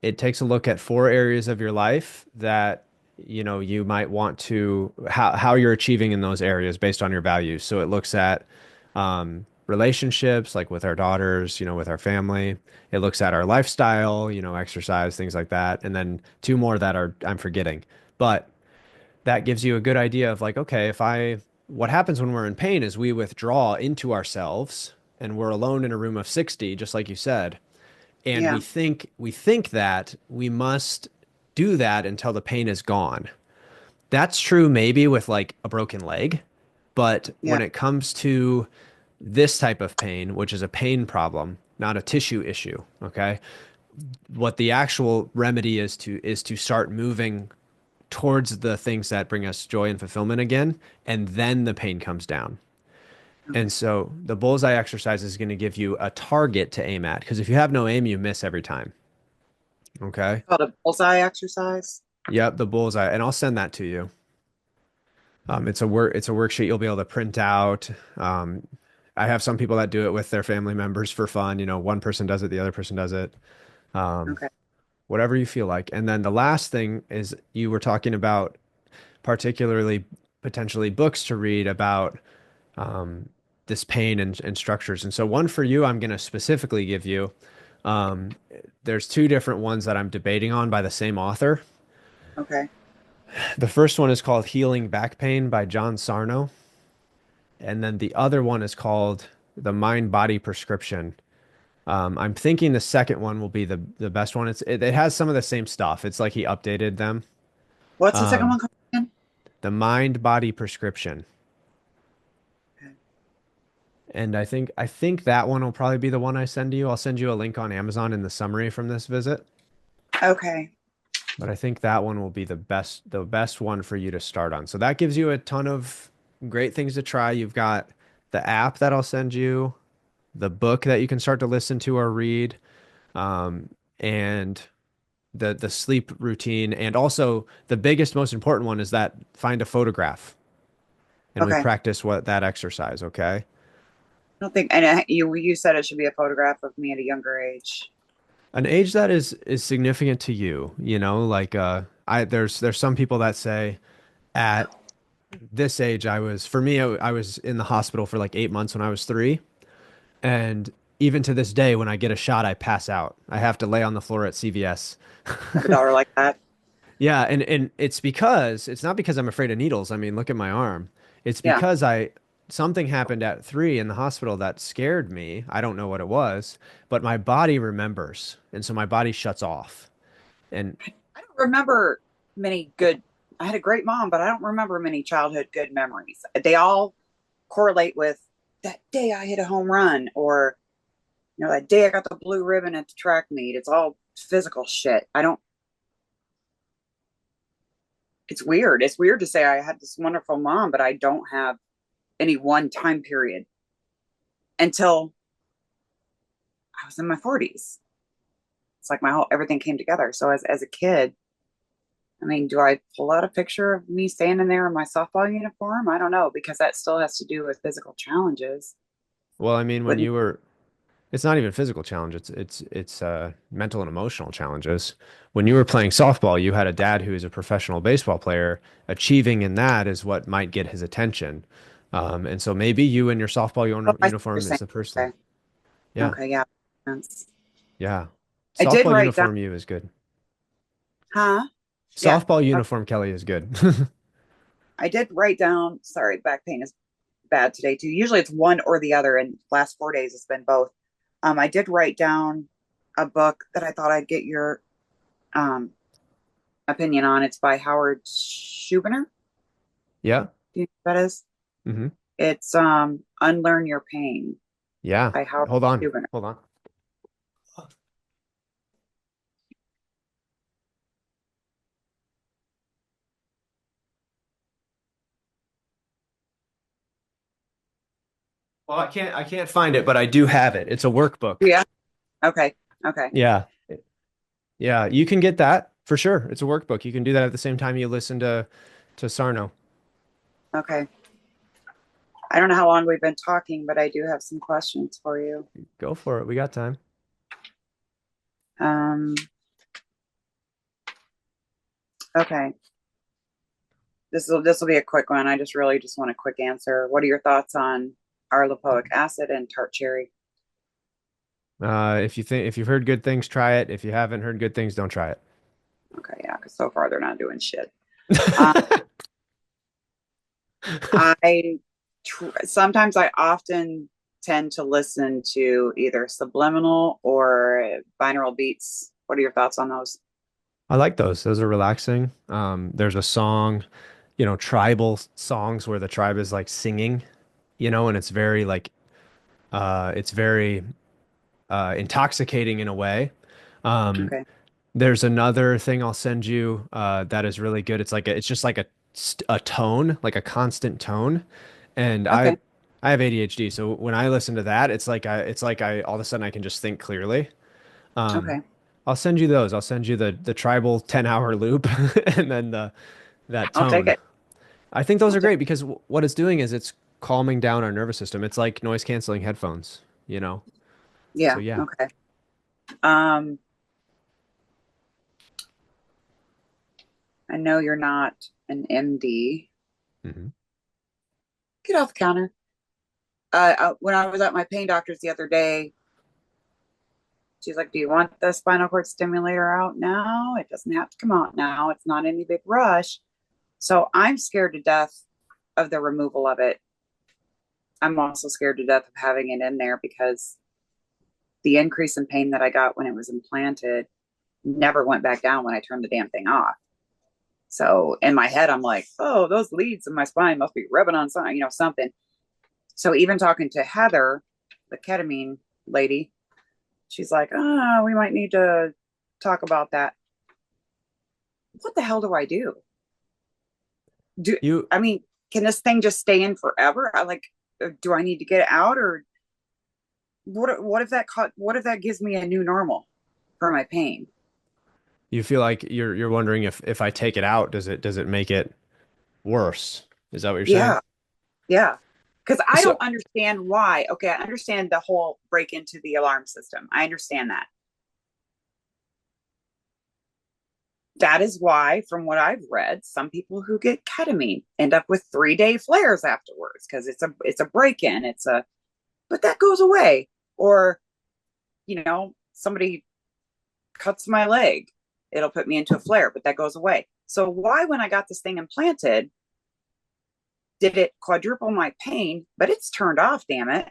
It takes a look at four areas of your life that you might want to how you're achieving in those areas based on your values. So it looks at relationships, like with our daughters, with our family. It looks at our lifestyle, exercise, things like that, and then two more that are I'm forgetting. But that gives you a good idea of like, okay, if I what happens when we're in pain is we withdraw into ourselves and we're alone in a room of 60, just like you said, and we Yeah. think that we must do that until the pain is gone. That's true maybe with like a broken leg, but Yeah. when it comes to this type of pain, which is a pain problem, not a tissue issue, okay? What the actual remedy is to start moving towards the things that bring us joy and fulfillment again, and then the pain comes down. And Okay. so the bullseye exercise is going to give you a target to aim at, because if you have no aim, you miss every time. Okay. Called a bullseye exercise. Yep, the bullseye, and I'll send that to you. It's a worksheet you'll be able to print out. I have some people that do it with their family members for fun. One person does it, the other person does it. Um, Okay. whatever you feel like. And then the last thing is you were talking about particularly potentially books to read about this pain and structures. And so one for you, I'm going to specifically give you. Um, there's two different ones that I'm debating on by the same author. Okay. The first one is called Healing Back Pain by John Sarno. And then the other one is called The Mind Body Prescription. I'm thinking the second one will be the best one. It has some of the same stuff. It's like he updated them. What's the second one called again? The Mind Body Prescription. Okay. And I think that one will probably be the one I send you. I'll send you a link on Amazon in the summary from this visit. Okay. But I think that one will be the best one for you to start on. So that gives you a ton of great things to try. You've got the app that I'll send you, the book that you can start to listen to or read, and the sleep routine, and also the biggest, most important one is that find a photograph, and we Okay. I practice what that exercise, okay? don't think, and you said it should be a photograph of me at a younger age. An age that is significant to you, like I there's some people that say at this age for me I was in the hospital for like 8 months when I was 3, and even to this day when I get a shot I pass out. I have to lay on the floor at CVS. I have a daughter like that. Yeah, and it's not because I'm afraid of needles. I mean, look at my arm. It's Yeah. because I something happened at 3 in the hospital that scared me. I don't know what it was, but my body remembers, and so my body shuts off. And I don't remember many good, I had a great mom, but I don't remember many childhood good memories. They all correlate with that day I hit a home run, or, that day I got the blue ribbon at the track meet. It's all physical shit. I don't, it's weird. It's weird to say I had this wonderful mom, but I don't have any one time period until I was in my 40s. It's like everything came together. So as a kid, I mean, do I pull out a picture of me standing there in my softball uniform? I don't know, because that still has to do with physical challenges. well, I mean, when Wouldn't, you were it's not even physical challenge, it's mental and emotional challenges. When you were playing softball, you had a dad who is a professional baseball player. Achieving in that is what might get his attention. And so maybe you in your softball oh, I see what you're uniform is saying. the person. Okay. Yeah. Okay. Yeah. Sense. Yeah. I did Softball write down, uniform you is good. huh? Yeah. Softball Okay. uniform Kelly is good. I did write down, sorry, back pain is bad today too. Usually it's one or the other, and last 4 days it's been both. I did write down a book that I thought I'd get your um, opinion on. It's by Howard Schubiner. Yeah. Do you know what that is? Hmm. It's Unlearn Your Pain Yeah. by Howard Hold on. Schubiner. Hold on. Well, I can't find it, but I do have it. It's a workbook. Yeah. Okay. Okay. Yeah. Yeah, you can get that for sure. It's a workbook. You can do that at the same time you listen to Sarno. Okay. I don't know how long we've been talking, but I do have some questions for you. Go for it. We got time. Um, okay. This will be a quick one. I just really just want a quick answer. What are your thoughts on arlipoic acid and tart cherry? If you've heard good things, try it. If you haven't heard good things, don't try Okay, yeah, because so far they're not doing shit. Um, it. I sometimes I often tend to listen to either subliminal or binaural beats. What are your thoughts on those? I like those. Those are relaxing. There's a song, tribal songs where the tribe is like singing, and it's very like it's very intoxicating in a way. Um, Okay. There's another thing I'll send you that is really good. It's just like a tone, like a constant tone. And I Okay. I have ADHD, so when I listen to that, it's like I all of a sudden I can just think clearly. Um, Okay. I'll send you those. I'll send you the tribal 10-hour loop and then the that I'll take tone. it. I think those I'll are take great because what it's doing is it's calming down our nervous system. It's like noise canceling headphones, you know? So Yeah. yeah. Okay. Um, I know you're not an MD. Hmm. Get off the counter. When I was at my pain doctor's the other day, she's like, "Do you want the spinal cord stimulator out now? It doesn't have to come out now. It's not any big rush." So I'm scared to death of the removal of it. I'm also scared to death of having it in there because the increase in pain that I got when it was implanted never went back down when I turned the damn thing off. So in my head, I'm like, oh, those leads in my spine must be rubbing on something, something. So even talking to Heather, the ketamine lady, she's like, oh, we might need to talk about that. What the hell do I do? Do You I mean, can this thing just stay in forever? I like, do I need to get it out, or what if that gives me a new normal for my pain? you feel like you're wondering if I take it out, does it make it worse? Is that what you're saying? Yeah, yeah. Because I So don't understand why. Okay, I understand the whole break into the alarm system. I understand that. That is why, from what I've read, some people who get ketamine end up with 3 day flares afterwards because it's a break in. It's a but that goes away. Or somebody cuts my leg, it'll put me into a flare, but that goes away. So why, when I got this thing implanted, did it quadruple my pain? But it's turned off. Damn it!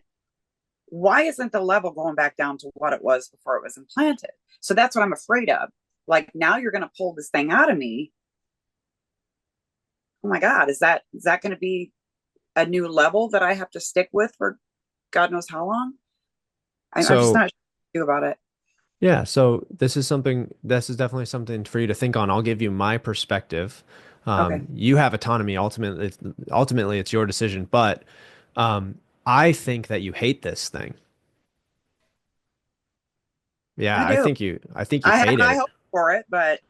Why isn't the level going back down to what it was before it was implanted? So that's what I'm afraid of. Like, now you're going to pull this thing out of me. Oh my God, is that going to be a new level that I have to stick with for God knows how long? I'm just so not sure about it. yeah, so this is definitely something for you to think on. I'll give you my perspective. Okay, You have autonomy. Ultimately, it's your decision. But um, I think that you hate this thing. I Yeah, do. I think you I have hate high it. hopes for it, but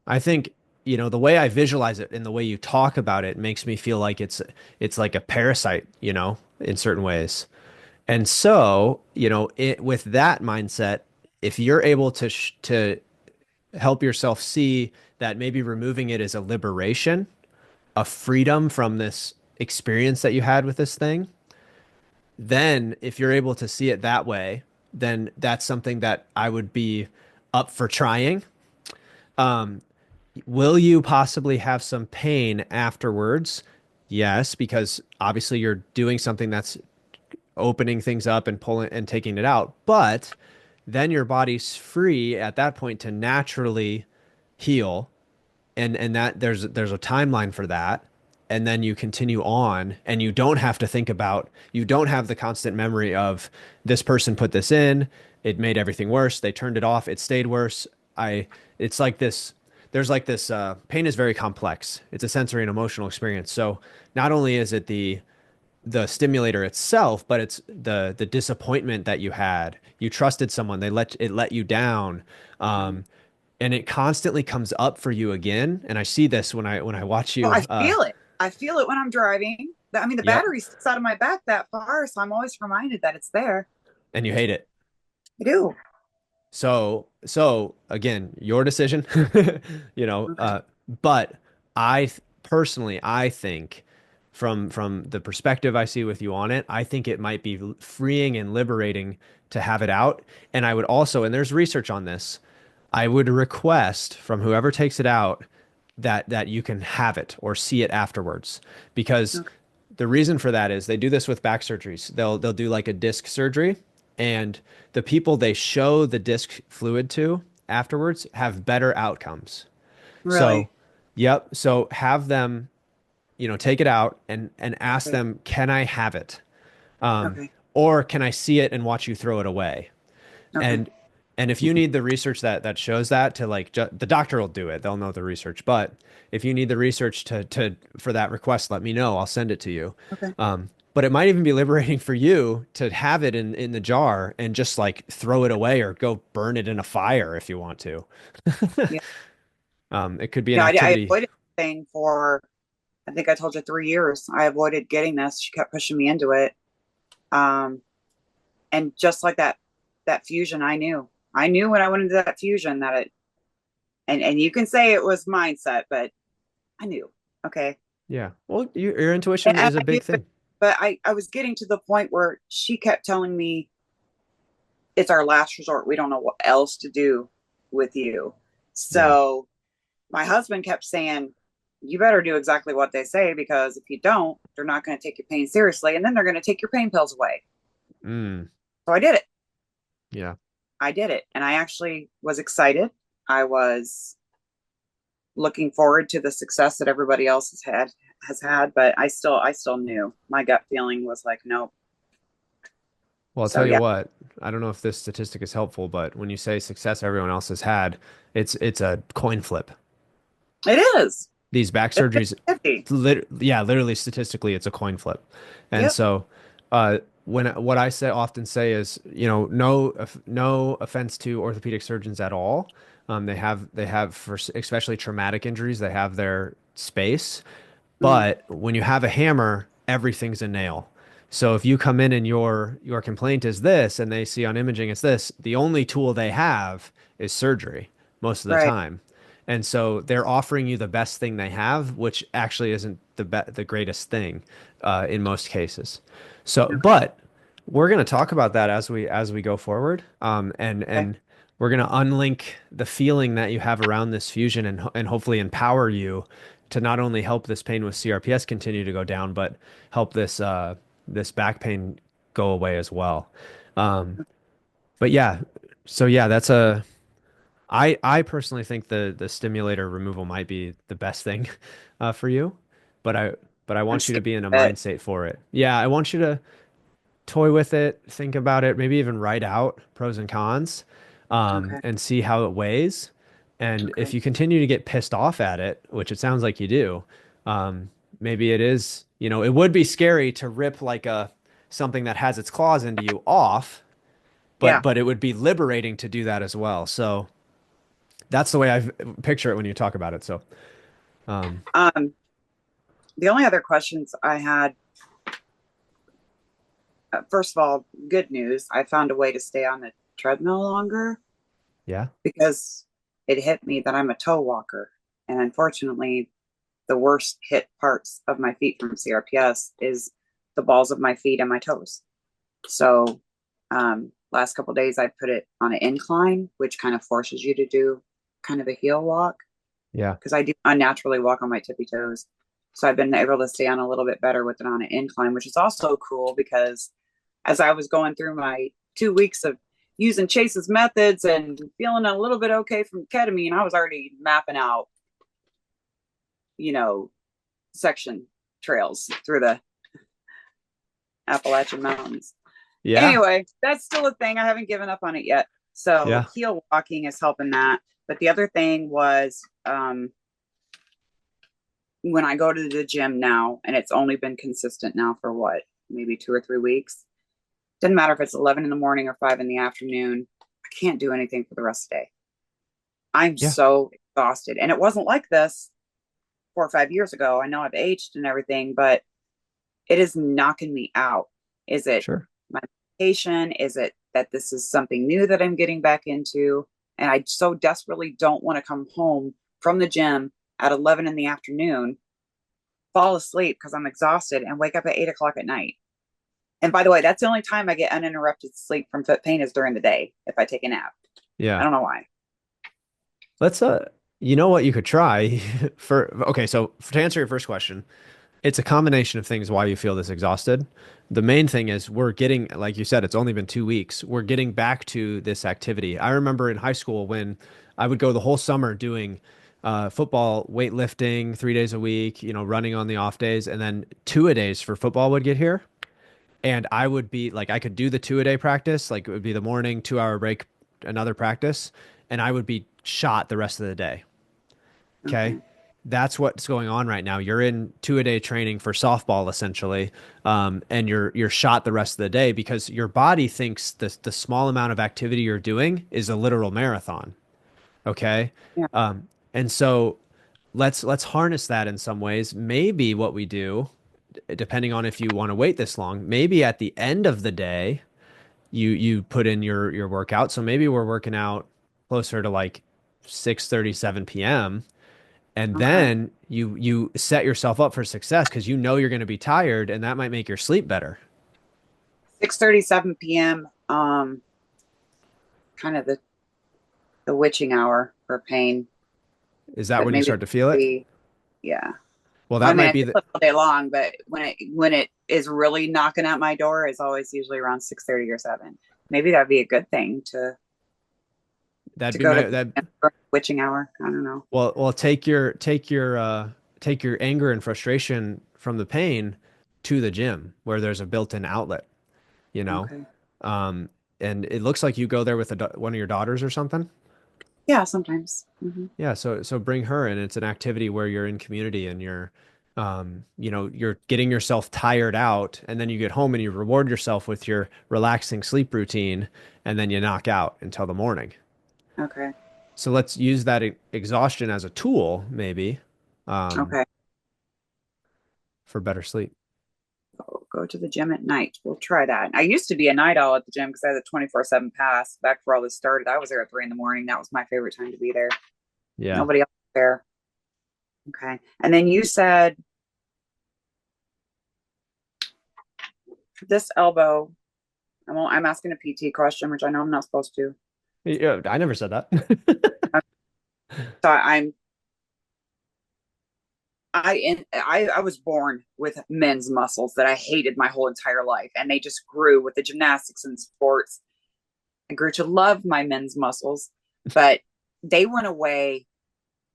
I think, the way I visualize it and the way you talk about it makes me feel like it's like a parasite, in certain ways. And so, with that mindset, if you're able to help yourself see that maybe removing it is a liberation, a freedom from this experience that you had with this thing, then if you're able to see it that way, then that's something that I would be up for trying. Um, will you possibly have some pain afterwards? Yes, because obviously you're doing something that's opening things up and pulling and taking it out, but then your body's free at that point to naturally heal, and that there's a timeline for that, and then you continue on, and you don't have the constant memory of this person put this in, it made everything worse, they turned it off, it stayed worse. I It's like this, there's like this, pain is very complex, it's a sensory and emotional experience. So not only is it the stimulator itself, but it's the disappointment that you had. You trusted someone, let you down. Um, and it constantly comes up for you again. And I see this when I watch well, you. I feel it. I feel it when I'm driving. I mean, the Yep. battery sticks out of my back that far, so I'm always reminded that it's there. And you hate it. I do. So again, your decision, you know, Okay. uh, but personally, I think from the perspective I see with you on it, I think it might be freeing and liberating to have it out. And I would also, and there's research on this, I would request from whoever takes it out that you can have it or see it afterwards, because Okay. the reason for that is they do this with back surgeries. They'll do like a disc surgery, and the people they show the disc fluid to afterwards have better outcomes. So, Really? yep. So have them, take it out and ask Okay. them, can I have it? Okay. Or can I see it and watch you throw it away? Okay. And if you need the research that shows that, to like the doctor will do it. They'll know the research. But if you need the research to for that request, let me know. I'll send it to you. Okay. But it might even be liberating for you to have it in the jar and just like throw it away or go burn it in a fire if you want to. Yeah. It could be an I activity. avoided the thing for, I think I told you, 3 years. I avoided getting this. She kept pushing me into it. Um, and just like that fusion, I knew. I knew when I went into that fusion that it, and you can say it was mindset, but I knew. Okay. Yeah. Well, your intuition And is a I knew, big thing. but I was getting to the point where she kept telling me, it's our last resort. We don't know what else to do with you. Yeah. So my husband kept saying, you better do exactly what they say, because if you don't, they're not going to take your pain seriously. And then they're going to take your pain pills away. Mm, So I did it. yeah. I did it. And I actually was excited. I was looking forward to the success that everybody else has had, but I still knew. My gut feeling was like, nope. Well, I'll So tell you yeah, what, I don't know if this statistic is helpful, but when you say success everyone else has had, it's a coin flip. it is. These back It's surgeries, 50. yeah, literally statistically, it's a coin flip. And Yep. so, when what I say often say is, no offense to orthopedic surgeons at all. They have for especially traumatic injuries, they have their space. Mm, But when you have a hammer, everything's a nail. So if you come in and your complaint is this, and they see on imaging it's this, the only tool they have is surgery most of the right. time. And so they're offering you the best thing they have, which actually isn't the greatest thing in most cases. So, Okay. but we're going to talk about that as we go forward, and Okay. we're going to unlink the feeling that you have around this fusion and hopefully empower you to not only help this pain with CRPS continue to go down, but help this back pain go away as well. Um, but yeah, so yeah, that's a I personally think the stimulator removal might be the best thing for you, but I I'm want you to scared be in a of it. mindset for it. Yeah, I want you to toy with it, think about it, maybe even write out pros and cons, Okay. and see how it weighs. And if Okay. you continue to get pissed off at it, which it sounds like you do, maybe it is, it would be scary to rip like a something that has its claws into you off, but Yeah. but it would be liberating to do that as well. So that's the way I picture it when you talk about it. So, um, Um, the only other questions I had, first of all, good news. I found a way to stay on the treadmill longer yeah, because it hit me that I'm a toe walker. And unfortunately, the worst hit parts of my feet from CRPS is the balls of my feet and my toes. So, last couple of days I put it on an incline, which kind of forces you to do kind of a heel walk yeah, because I do unnaturally walk on my tippy toes. So I've been able to stay on a little bit better with it on an incline, which is also cool because as I was going through my 2 weeks of using Chase's methods and feeling a little bit okay from ketamine, I was already mapping out, you know, section trails through the Appalachian Mountains. yeah, Anyway, that's still a thing. I haven't given up on it yet. So yeah, heel walking is helping that. But the other thing was when I go to the gym now, and it's only been consistent now for what, maybe 2 or 3 weeks. Doesn't matter if it's 11 in the morning or 5 in the afternoon. I can't do anything for the rest of the day. I'm yeah, so exhausted. And it wasn't like this 4 or 5 years ago. I know I've aged and everything, but it is knocking me out. Is it sure. my medication? Is it that this is something new that I'm getting back into? And I so desperately don't want to come home from the gym at 11 in the afternoon, fall asleep because I'm exhausted, and wake up at 8 o'clock at night. And by the way, that's the only time I get uninterrupted sleep from foot pain is during the day if I take a nap. I Yeah. don't know why. Let's you know what you could try okay, so to answer your first question, it's a combination of things why you feel this exhausted. The main thing is we're getting, like you said, it's only been 2 weeks. We're getting back to this activity. I remember in high school when I would go the whole summer doing football, weightlifting 3 days a week, running on the off days, and then two-a-days for football would get here. And I would be like, I could do the two-a-day practice, like it would be the morning, 2 hour break, another practice, and I would be shot the rest of the day. Okay. Okay. That's what's going on right now. You're in two-a-day training for softball essentially, and you're shot the rest of the day because your body thinks the small amount of activity you're doing is a literal marathon. Okay, Yeah. and so let's harness that in some ways. Maybe what we do, depending on if you want to wait this long, maybe at the end of the day you put in your workout. So maybe we're working out closer to like 6:37 p.m. And Okay. then you set yourself up for success because you know you're going to be tired and that might make your sleep better. 6:37 p.m. Kind of the witching hour for pain, Is that but when you maybe start to feel it? the yeah. Well, I that mean, might I be can the live all day long, but when it is really knocking at my door, is always usually around 6:30 or 7. Maybe that'd be a good thing that'd to be go to my the that gym for witching hour. I don't know. well take your take your anger and frustration from the pain to the gym where there's a built-in outlet, you know? Okay. Um, and it looks like you go there with one of your daughters or something. Yeah, sometimes. Yeah, so bring her in. It's an activity where you're in community and you're you're getting yourself tired out, and then you get home and you reward yourself with your relaxing sleep routine, and then you knock out until the morning. Okay. So let's use that exhaustion as a tool, maybe, um, Okay. for better sleep. Go to the gym at night. We'll try that. I used to be a night owl at the gym because I had a 24/7 pass back before all this started. I was there at 3 in the morning. That was my favorite time to be there. Yeah. Nobody else was there. Okay. And then you said this elbow, I'm asking a PT question, which I know I'm not supposed to. Yeah, I never said that. So I was born with men's muscles that I hated my whole entire life, and they just grew with the gymnastics and sports. I grew to love my men's muscles, but they went away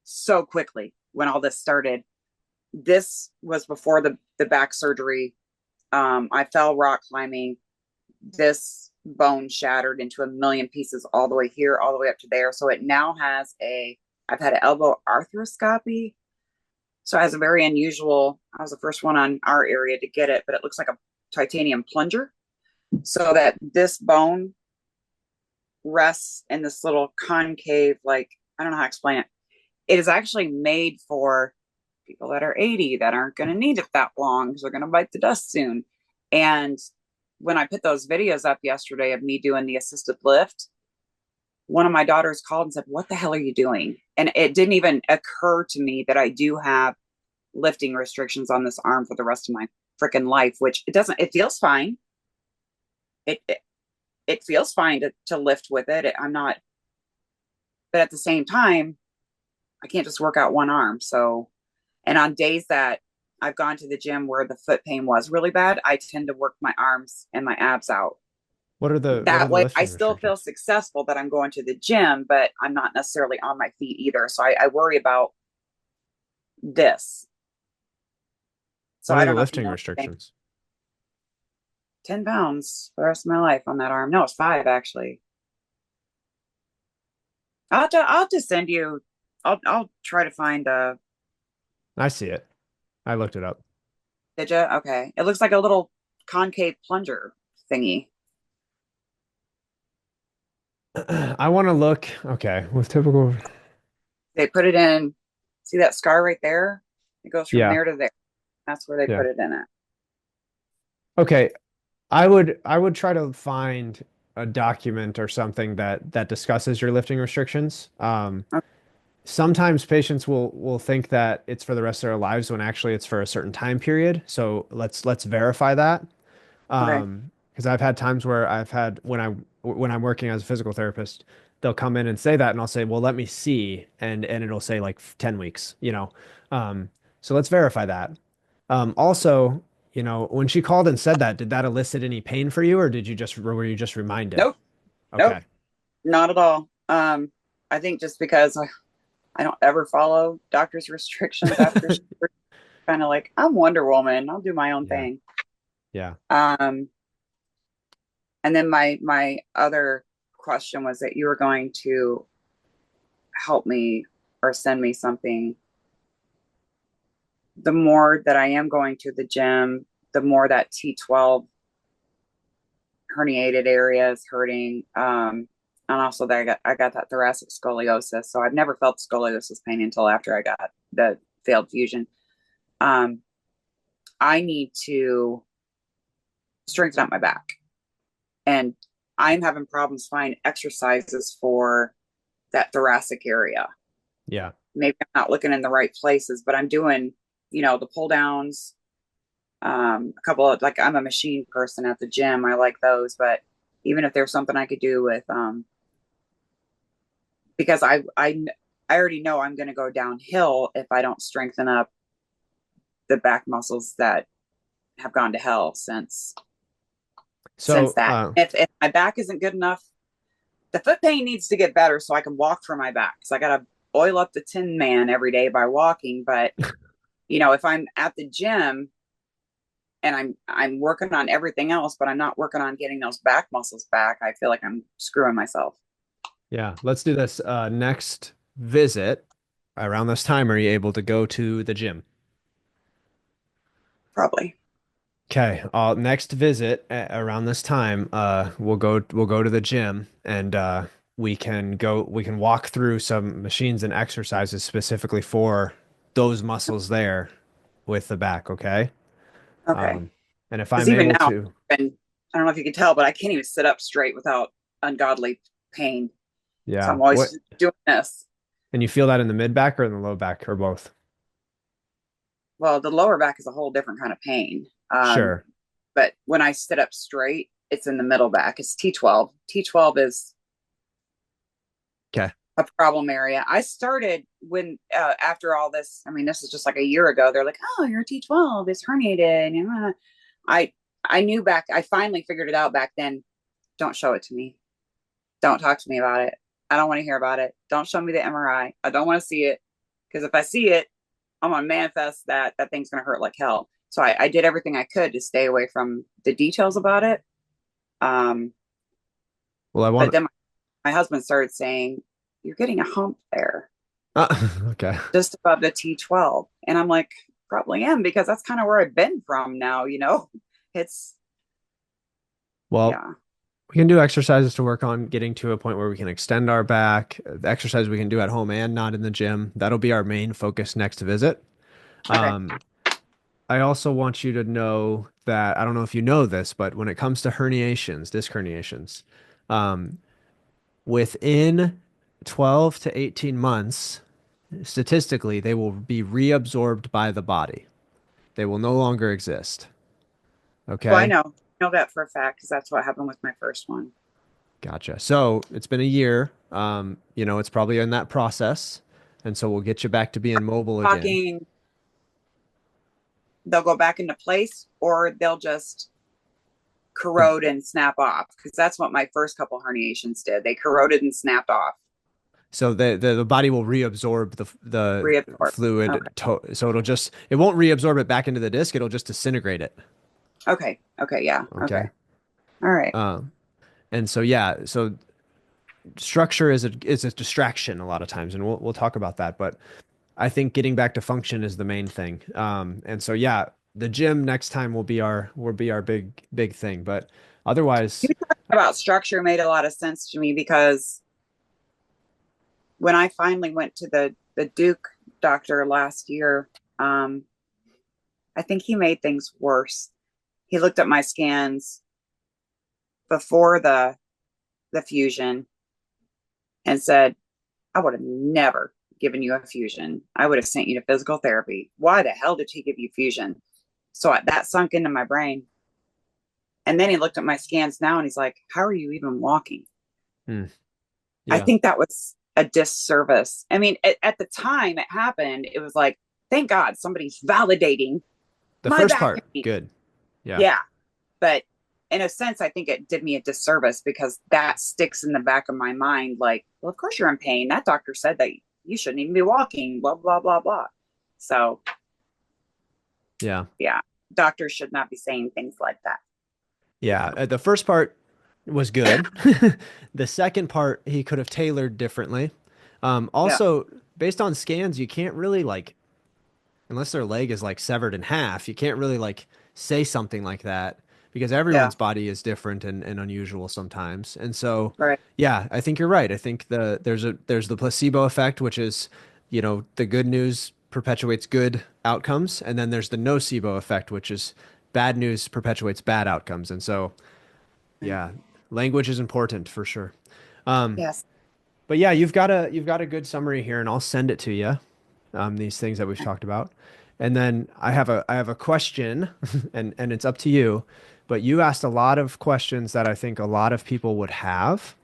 so quickly when all this started. This was before the back surgery. I fell rock climbing. This bone shattered into a million pieces all the way here, all the way up to there. So it now has I've had an elbow arthroscopy. So it has a very unusual, I was the first one on our area to get it, but it looks like a titanium plunger. So that this bone rests in this little concave, like, I don't know how to explain it. It is actually made for people that are 80 that aren't going to need it that long because they're going to bite the dust soon. And when I put those videos up yesterday of me doing the assisted lift, one of my daughters called and said, "What the hell are you doing?" And it didn't even occur to me that I do have lifting restrictions on this arm for the rest of my freaking life, which it feels fine. It feels fine to lift with it. I'm not, but at the same time, I can't just work out one arm. So, and on days that I've gone to the gym where the foot pain was really bad, I tend to work my arms and my abs out. What are That the way, I lifting still feel restrictions? successful that I'm going to the gym, but I'm not necessarily on my feet either. So I worry about this. So What I are the don't know if you lifting know anything. restrictions? 10 pounds for the rest of my life on that arm. No, it's 5 actually. I'll have to send you. I'll try to find a. I see it. I looked it up. Did you? Okay. It looks like a little concave plunger thingy. I want to look, okay, with typical, They put it in. See that scar right there? It goes from yeah, there to there. That's where they yeah. put it in it. Okay, I would try to find a document or something that discusses your lifting restrictions. Sometimes patients will think that it's for the rest of their lives when actually it's for a certain time period. So let's verify that. Okay. Because I've had times where I've had when I'm working as a physical therapist, they'll come in and say that, and I'll say, well, let me see, and it'll say like 10 weeks, you know. So let's verify that. Also, when she called and said that, did that elicit any pain for you, or were you just reminded? Nope. Nope. Okay. Not at all. I think just because I don't ever follow doctor's restrictions after kind of like I'm Wonder Woman. I'll do my own Yeah. thing. Yeah. Um, and then my other question was that you were going to help me or send me something. The more that I am going to the gym, the more that T12 herniated area is hurting. And also that I got that thoracic scoliosis. So I've never felt scoliosis pain until after I got the failed fusion. Um, I need to strengthen up my back. And I'm having problems finding exercises for that thoracic area. Yeah. Maybe I'm not looking in the right places, but I'm doing, the pull downs, a couple of, like, I'm a machine person at the gym. I like those, but even if there's something I could do with, because I already know I'm going to go downhill if I don't strengthen up the back muscles that have gone to hell since So, that. If my back isn't good enough, the foot pain needs to get better so I can walk for my back. So I got to oil up the Tin Man every day by walking, but if I'm at the gym and I'm working on everything else, but I'm not working on getting those back muscles back, I feel like I'm screwing myself. Yeah, let's do this. Next visit around this time, are you able to go to the gym? Probably. Okay, next visit around this time, we'll go to the gym and we can walk through some machines and exercises specifically for those muscles there with the back, okay? Okay. Um, and if Because I'm even able now, to, and I don't know if you can tell, but I can't even sit up straight without ungodly pain. So yeah, I'm always what just doing this. and you feel that in the mid back or in the low back or both? Well, the lower back is a whole different kind of pain. Sure. But when I sit up straight, it's in the middle back. It's T12. T12 is Okay. a problem area. I started when after all this. I mean, this is just like a year ago. They're like, "Oh, your T12 is herniated." And I I knew back. I finally figured it out back then. Don't show it to me. Don't talk to me about it. I don't want to hear about it. Don't show me the MRI. I don't want to see it because if I see it, I'm gonna manifest that thing's gonna hurt like hell. So I did everything I could to stay away from the details about it. Um, Well, I but want then my husband started saying, "You're getting a hump there, okay. just above the T12," and I'm like, "Probably am because that's kind of where I've been from now." It's Well, yeah. we can do exercises to work on getting to a point where we can extend our back. The exercise we can do at home and not in the gym. That'll be our main focus next visit. Okay. Um, I also want you to know that I don't know if you know this, but when it comes to herniations, disc herniations, um, within 12 to 18 months, statistically, they will be reabsorbed by the body. They will no longer exist. Well, Okay? I know that for a fact because that's what happened with my first one. Gotcha. So it's been a year. It's probably in that process. And so we'll get you back to being mobile again. Talking, they'll go back into place, or they'll just The, corrode and snap off because that's what my first couple herniations did. They corroded and snapped off, so the body will reabsorb the reabsorbed. fluid. Okay. So it won't reabsorb it back into the disc. It'll just disintegrate it. Okay. Okay. Yeah. Okay. Okay. All right. Um, and so yeah, so structure is a distraction a lot of times, and we'll talk about that. But I think getting back to function is the main thing. And so yeah, the gym next time will be our big thing. But You otherwise, talking about structure made a lot of sense to me because when I finally went to the Duke doctor last year, um, I think he made things worse. He looked at my scans before the fusion and said, "I would have never given you a fusion. I would have sent you to physical therapy. Why the hell did he give you fusion?" So that sunk into my brain. And then he looked at my scans now and he's like, "How are you even walking?" hmm, I yeah, think that was a disservice. I mean, at the time it happened, it was like, thank God somebody's validating the my first back part, pain. good. Yeah. Yeah. But in a sense, I think it did me a disservice because that sticks in the back of my mind. Like, well, of course you're in pain. That doctor said that you shouldn't even be walking, blah, blah, blah, blah. So, Yeah. yeah, doctors should not be saying things like that. Yeah. The first part was good. The second part he could have tailored differently. Yeah. Also, based on scans, you can't really like, unless their leg is like severed in half, you can't really like say something like that because Yeah. everyone's body is different and unusual sometimes. And so, Right. yeah, I think you're right. I think there's the placebo effect, which is, the good news perpetuates good outcomes, and then there's the nocebo effect, which is bad news perpetuates bad outcomes. And so, Right. yeah, language is important for sure. Um, Yes. but yeah, you've got a good summary here, and I'll send it to you. These things that we've talked about, and then I have a question, and it's up to you. But you asked a lot of questions that I think a lot of people would have.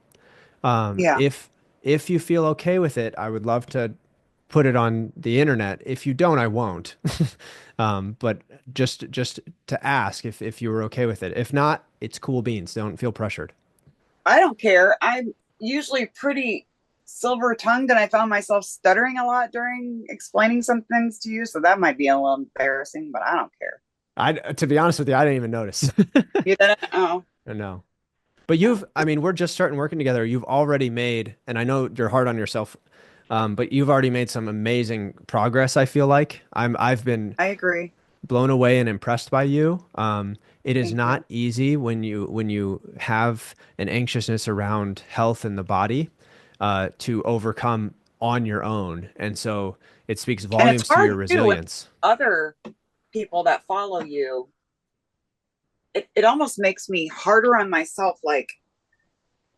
Um, Yeah. if if you feel okay with it, I would love to put it on the internet. If you don't, I won't. But just to ask if you were okay with it. If not, it's cool beans. Don't feel pressured. I don't care. I'm usually pretty. silver tongued and I found myself stuttering a lot during explaining some things to you. So that might be a little embarrassing, but I don't care. To be honest with you, I didn't even notice. You didn't? Oh, No. But oh, I mean, we're just starting working together. You've already made, and I know you're hard on yourself, but you've already made some amazing progress, I feel like. I've been I agree. blown away and impressed by you. It is Thank you. not easy when you have an anxiousness around health in the body, to overcome on your own. And so it speaks And it's volumes to your hard too with resilience. other people that follow you. It almost makes me harder on myself. Like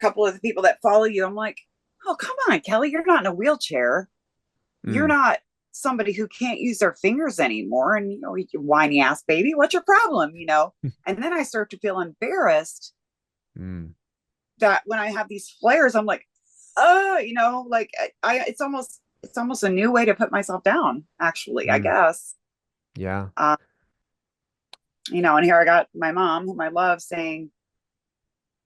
a couple of the people that follow you, I'm like, oh, come on, Kelly, you're not in a wheelchair. You're Mm, not somebody who can't use their fingers anymore. And, you whiny ass baby, what's your problem? And then I start to feel embarrassed mm, that when I have these flares, I'm like, like it's almost a new way to put myself down, actually, I mm. guess. Yeah. Uh, and here I got my mom, whom I love, saying,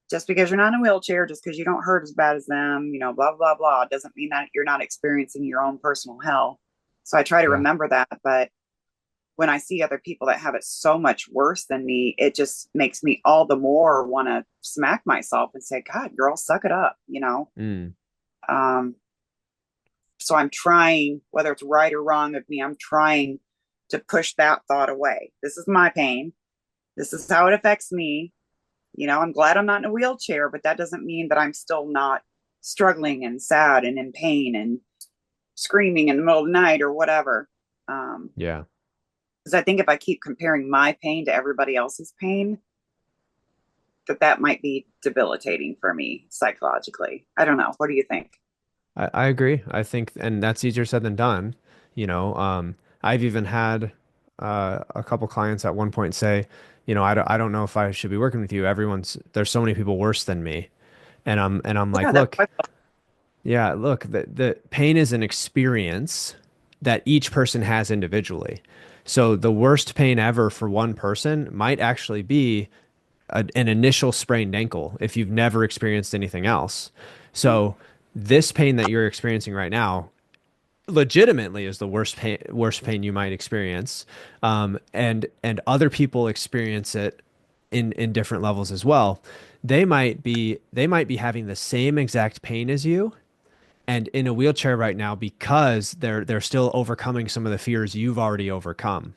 just because you're not in a wheelchair, just because you don't hurt as bad as them, blah, blah, blah, doesn't mean that you're not experiencing your own personal hell. So I try to Yeah. remember that. But when I see other people that have it so much worse than me, it just makes me all the more want to smack myself and say, God, girl, suck it up. Mm, Um, so I'm trying, whether it's right or wrong of me, I'm trying to push that thought away. This is my pain. This is how it affects me. I'm glad I'm not in a wheelchair, but that doesn't mean that I'm still not struggling and sad and in pain and screaming in the middle of the night or whatever. yeah. Because I think if I keep comparing my pain to everybody else's pain, that might be debilitating for me psychologically. I don't know. What do you think? I agree. I think, and that's easier said than done. I've even had a couple clients at one point say, I don't know if I should be working with you. There's so many people worse than me. And I'm like, Yeah, that's look, what yeah, look, the pain is an experience that each person has individually. So the worst pain ever for one person might actually be an initial sprained ankle if you've never experienced anything else. So this pain that you're experiencing right now legitimately is the worst pain you might experience. And other people experience it in different levels as well. They might be having the same exact pain as you and in a wheelchair right now because they're still overcoming some of the fears you've already overcome.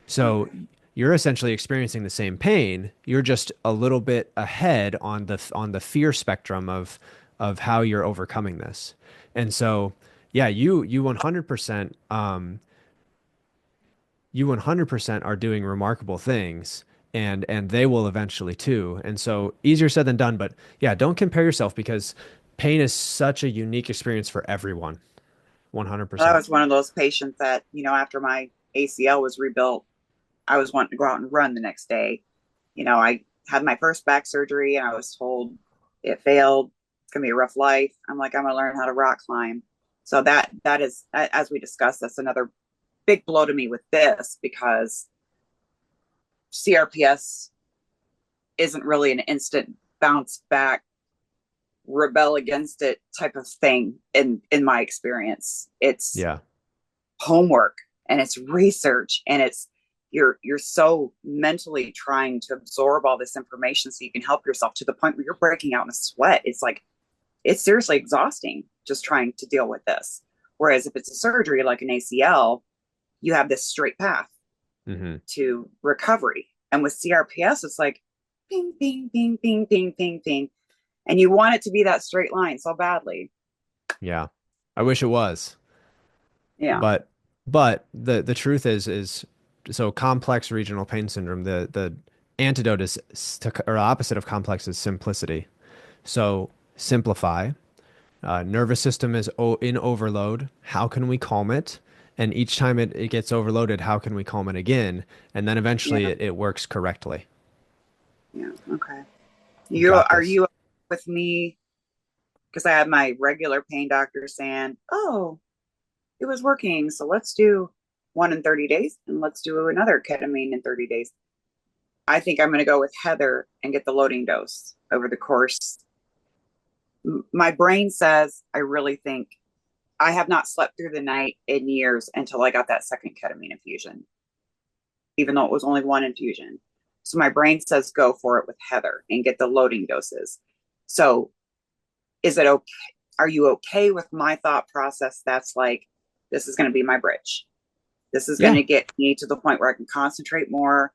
So okay. you're essentially experiencing the same pain. You're just a little bit ahead on the fear spectrum of how you're overcoming this. And so, yeah, you 100% you 100% are doing remarkable things, and they will eventually too. And so easier said than done, but yeah, don't compare yourself because pain is such a unique experience for everyone. I 100%. was one of those patients that, after my ACL was rebuilt, I was wanting to go out and run the next day. I had my first back surgery and I was told it failed. It's gonna be a rough life. I'm like, I'm gonna learn how to rock climb. So that is, as we discussed, that's another big blow to me with this because CRPS isn't really an instant bounce back, rebel against it type of thing in my experience. It's Yeah. homework and it's research and you're so mentally trying to absorb all this information so you can help yourself to the point where you're breaking out in a sweat. It's like it's seriously exhausting just trying to deal with this. Whereas if it's a surgery like an ACL, you have this straight path Hmm. to recovery. And with CRPS, it's like ping, ping, ping, ping, ping, ping, ping. And you want it to be that straight line so badly. Yeah. I wish it was. Yeah. But the truth is so complex regional pain syndrome, the antidote or opposite of complex is simplicity. So simplify. Nervous system is in overload. How can we calm it? And each time it gets overloaded, how can we calm it again? And then eventually Yeah. it works correctly. Yeah. Okay. You You got are this. you with me? Because I had my regular pain doctor saying, "Oh, it was working, so let's do one in 30 days, and let's do another ketamine in 30 days." I think I'm going to go with Heather and get the loading dose over the course My brain says, I really think I have not slept through the night in years until I got that second ketamine infusion, even though it was only one infusion. So my brain says, go for it with Heather and get the loading doses. So is it okay? Are you okay with my thought process? That's like, this is going to be my bridge. This is going Yeah. to get me to the point where I can concentrate more.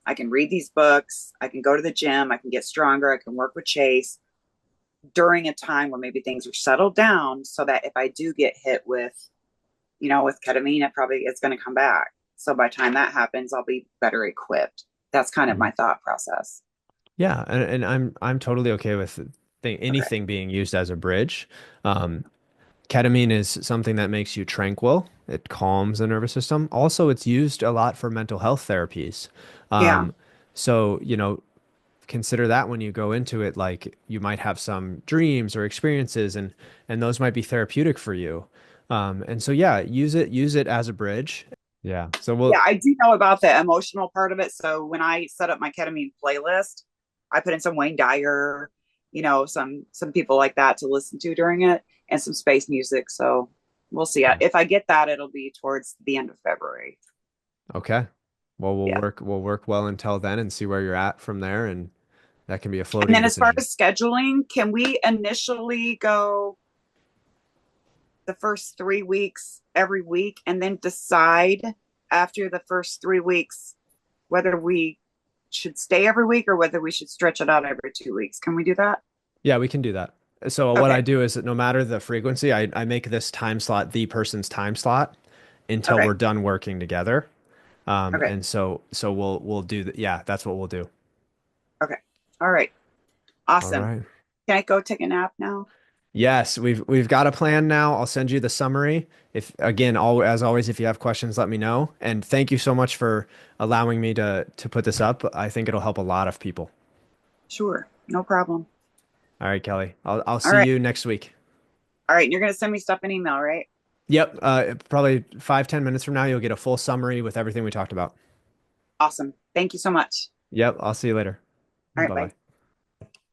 I can read these books. I can go to the gym. I can get stronger. I can work with Chase during a time where maybe things are settled down so that if I do get hit with, with ketamine, it probably is going to come back. So by the time that happens, I'll be better equipped. That's kind of Mhm. my thought process. Yeah, and I'm totally okay with Okay. anything being used as a bridge. Um, Ketamine is something that makes you tranquil. It calms the nervous system. Also, it's used a lot for mental health therapies. Yeah. Um, so, consider that when you go into it, like you might have some dreams or experiences and those might be therapeutic for you. And so yeah, use it as a bridge. Yeah. So Yeah, we'll I do know about the emotional part of it. So when I set up my ketamine playlist, I put in some Wayne Dyer, some people like that to listen to during it, and some space music. So we'll see. If I get that, it'll be towards the end of February. okay. Well, Yeah. we'll work well until then and see where you're at from there and that can be a And floating then as far decision. as scheduling, can we initially go the first 3 weeks every week and then decide after the first 3 weeks whether we should stay every week or whether we should stretch it out every 2 weeks? Can we do that? Yeah, we can do that. So what I Okay. do is that no matter the frequency, I make this time slot the person's time slot until we're Okay. done working together. Okay. And so we'll do that. Yeah, that's what we'll do. Okay. All right. All Awesome. right. Can I go take a nap now? Yes, we've got a plan now. I'll send you the summary. If again, all as always, if you have questions, let me know. And thank you so much for allowing me to put this up. I think it'll help a lot of people. Sure. No problem. All right, Kelly. I'll All see right. you next week. All right. You're going to send me stuff in email, right? Yep, probably 5, 10 minutes from now, you'll get a full summary with everything we talked about. Awesome. Thank you so much. Yep, I'll see you later. All right. Bye Bye. bye.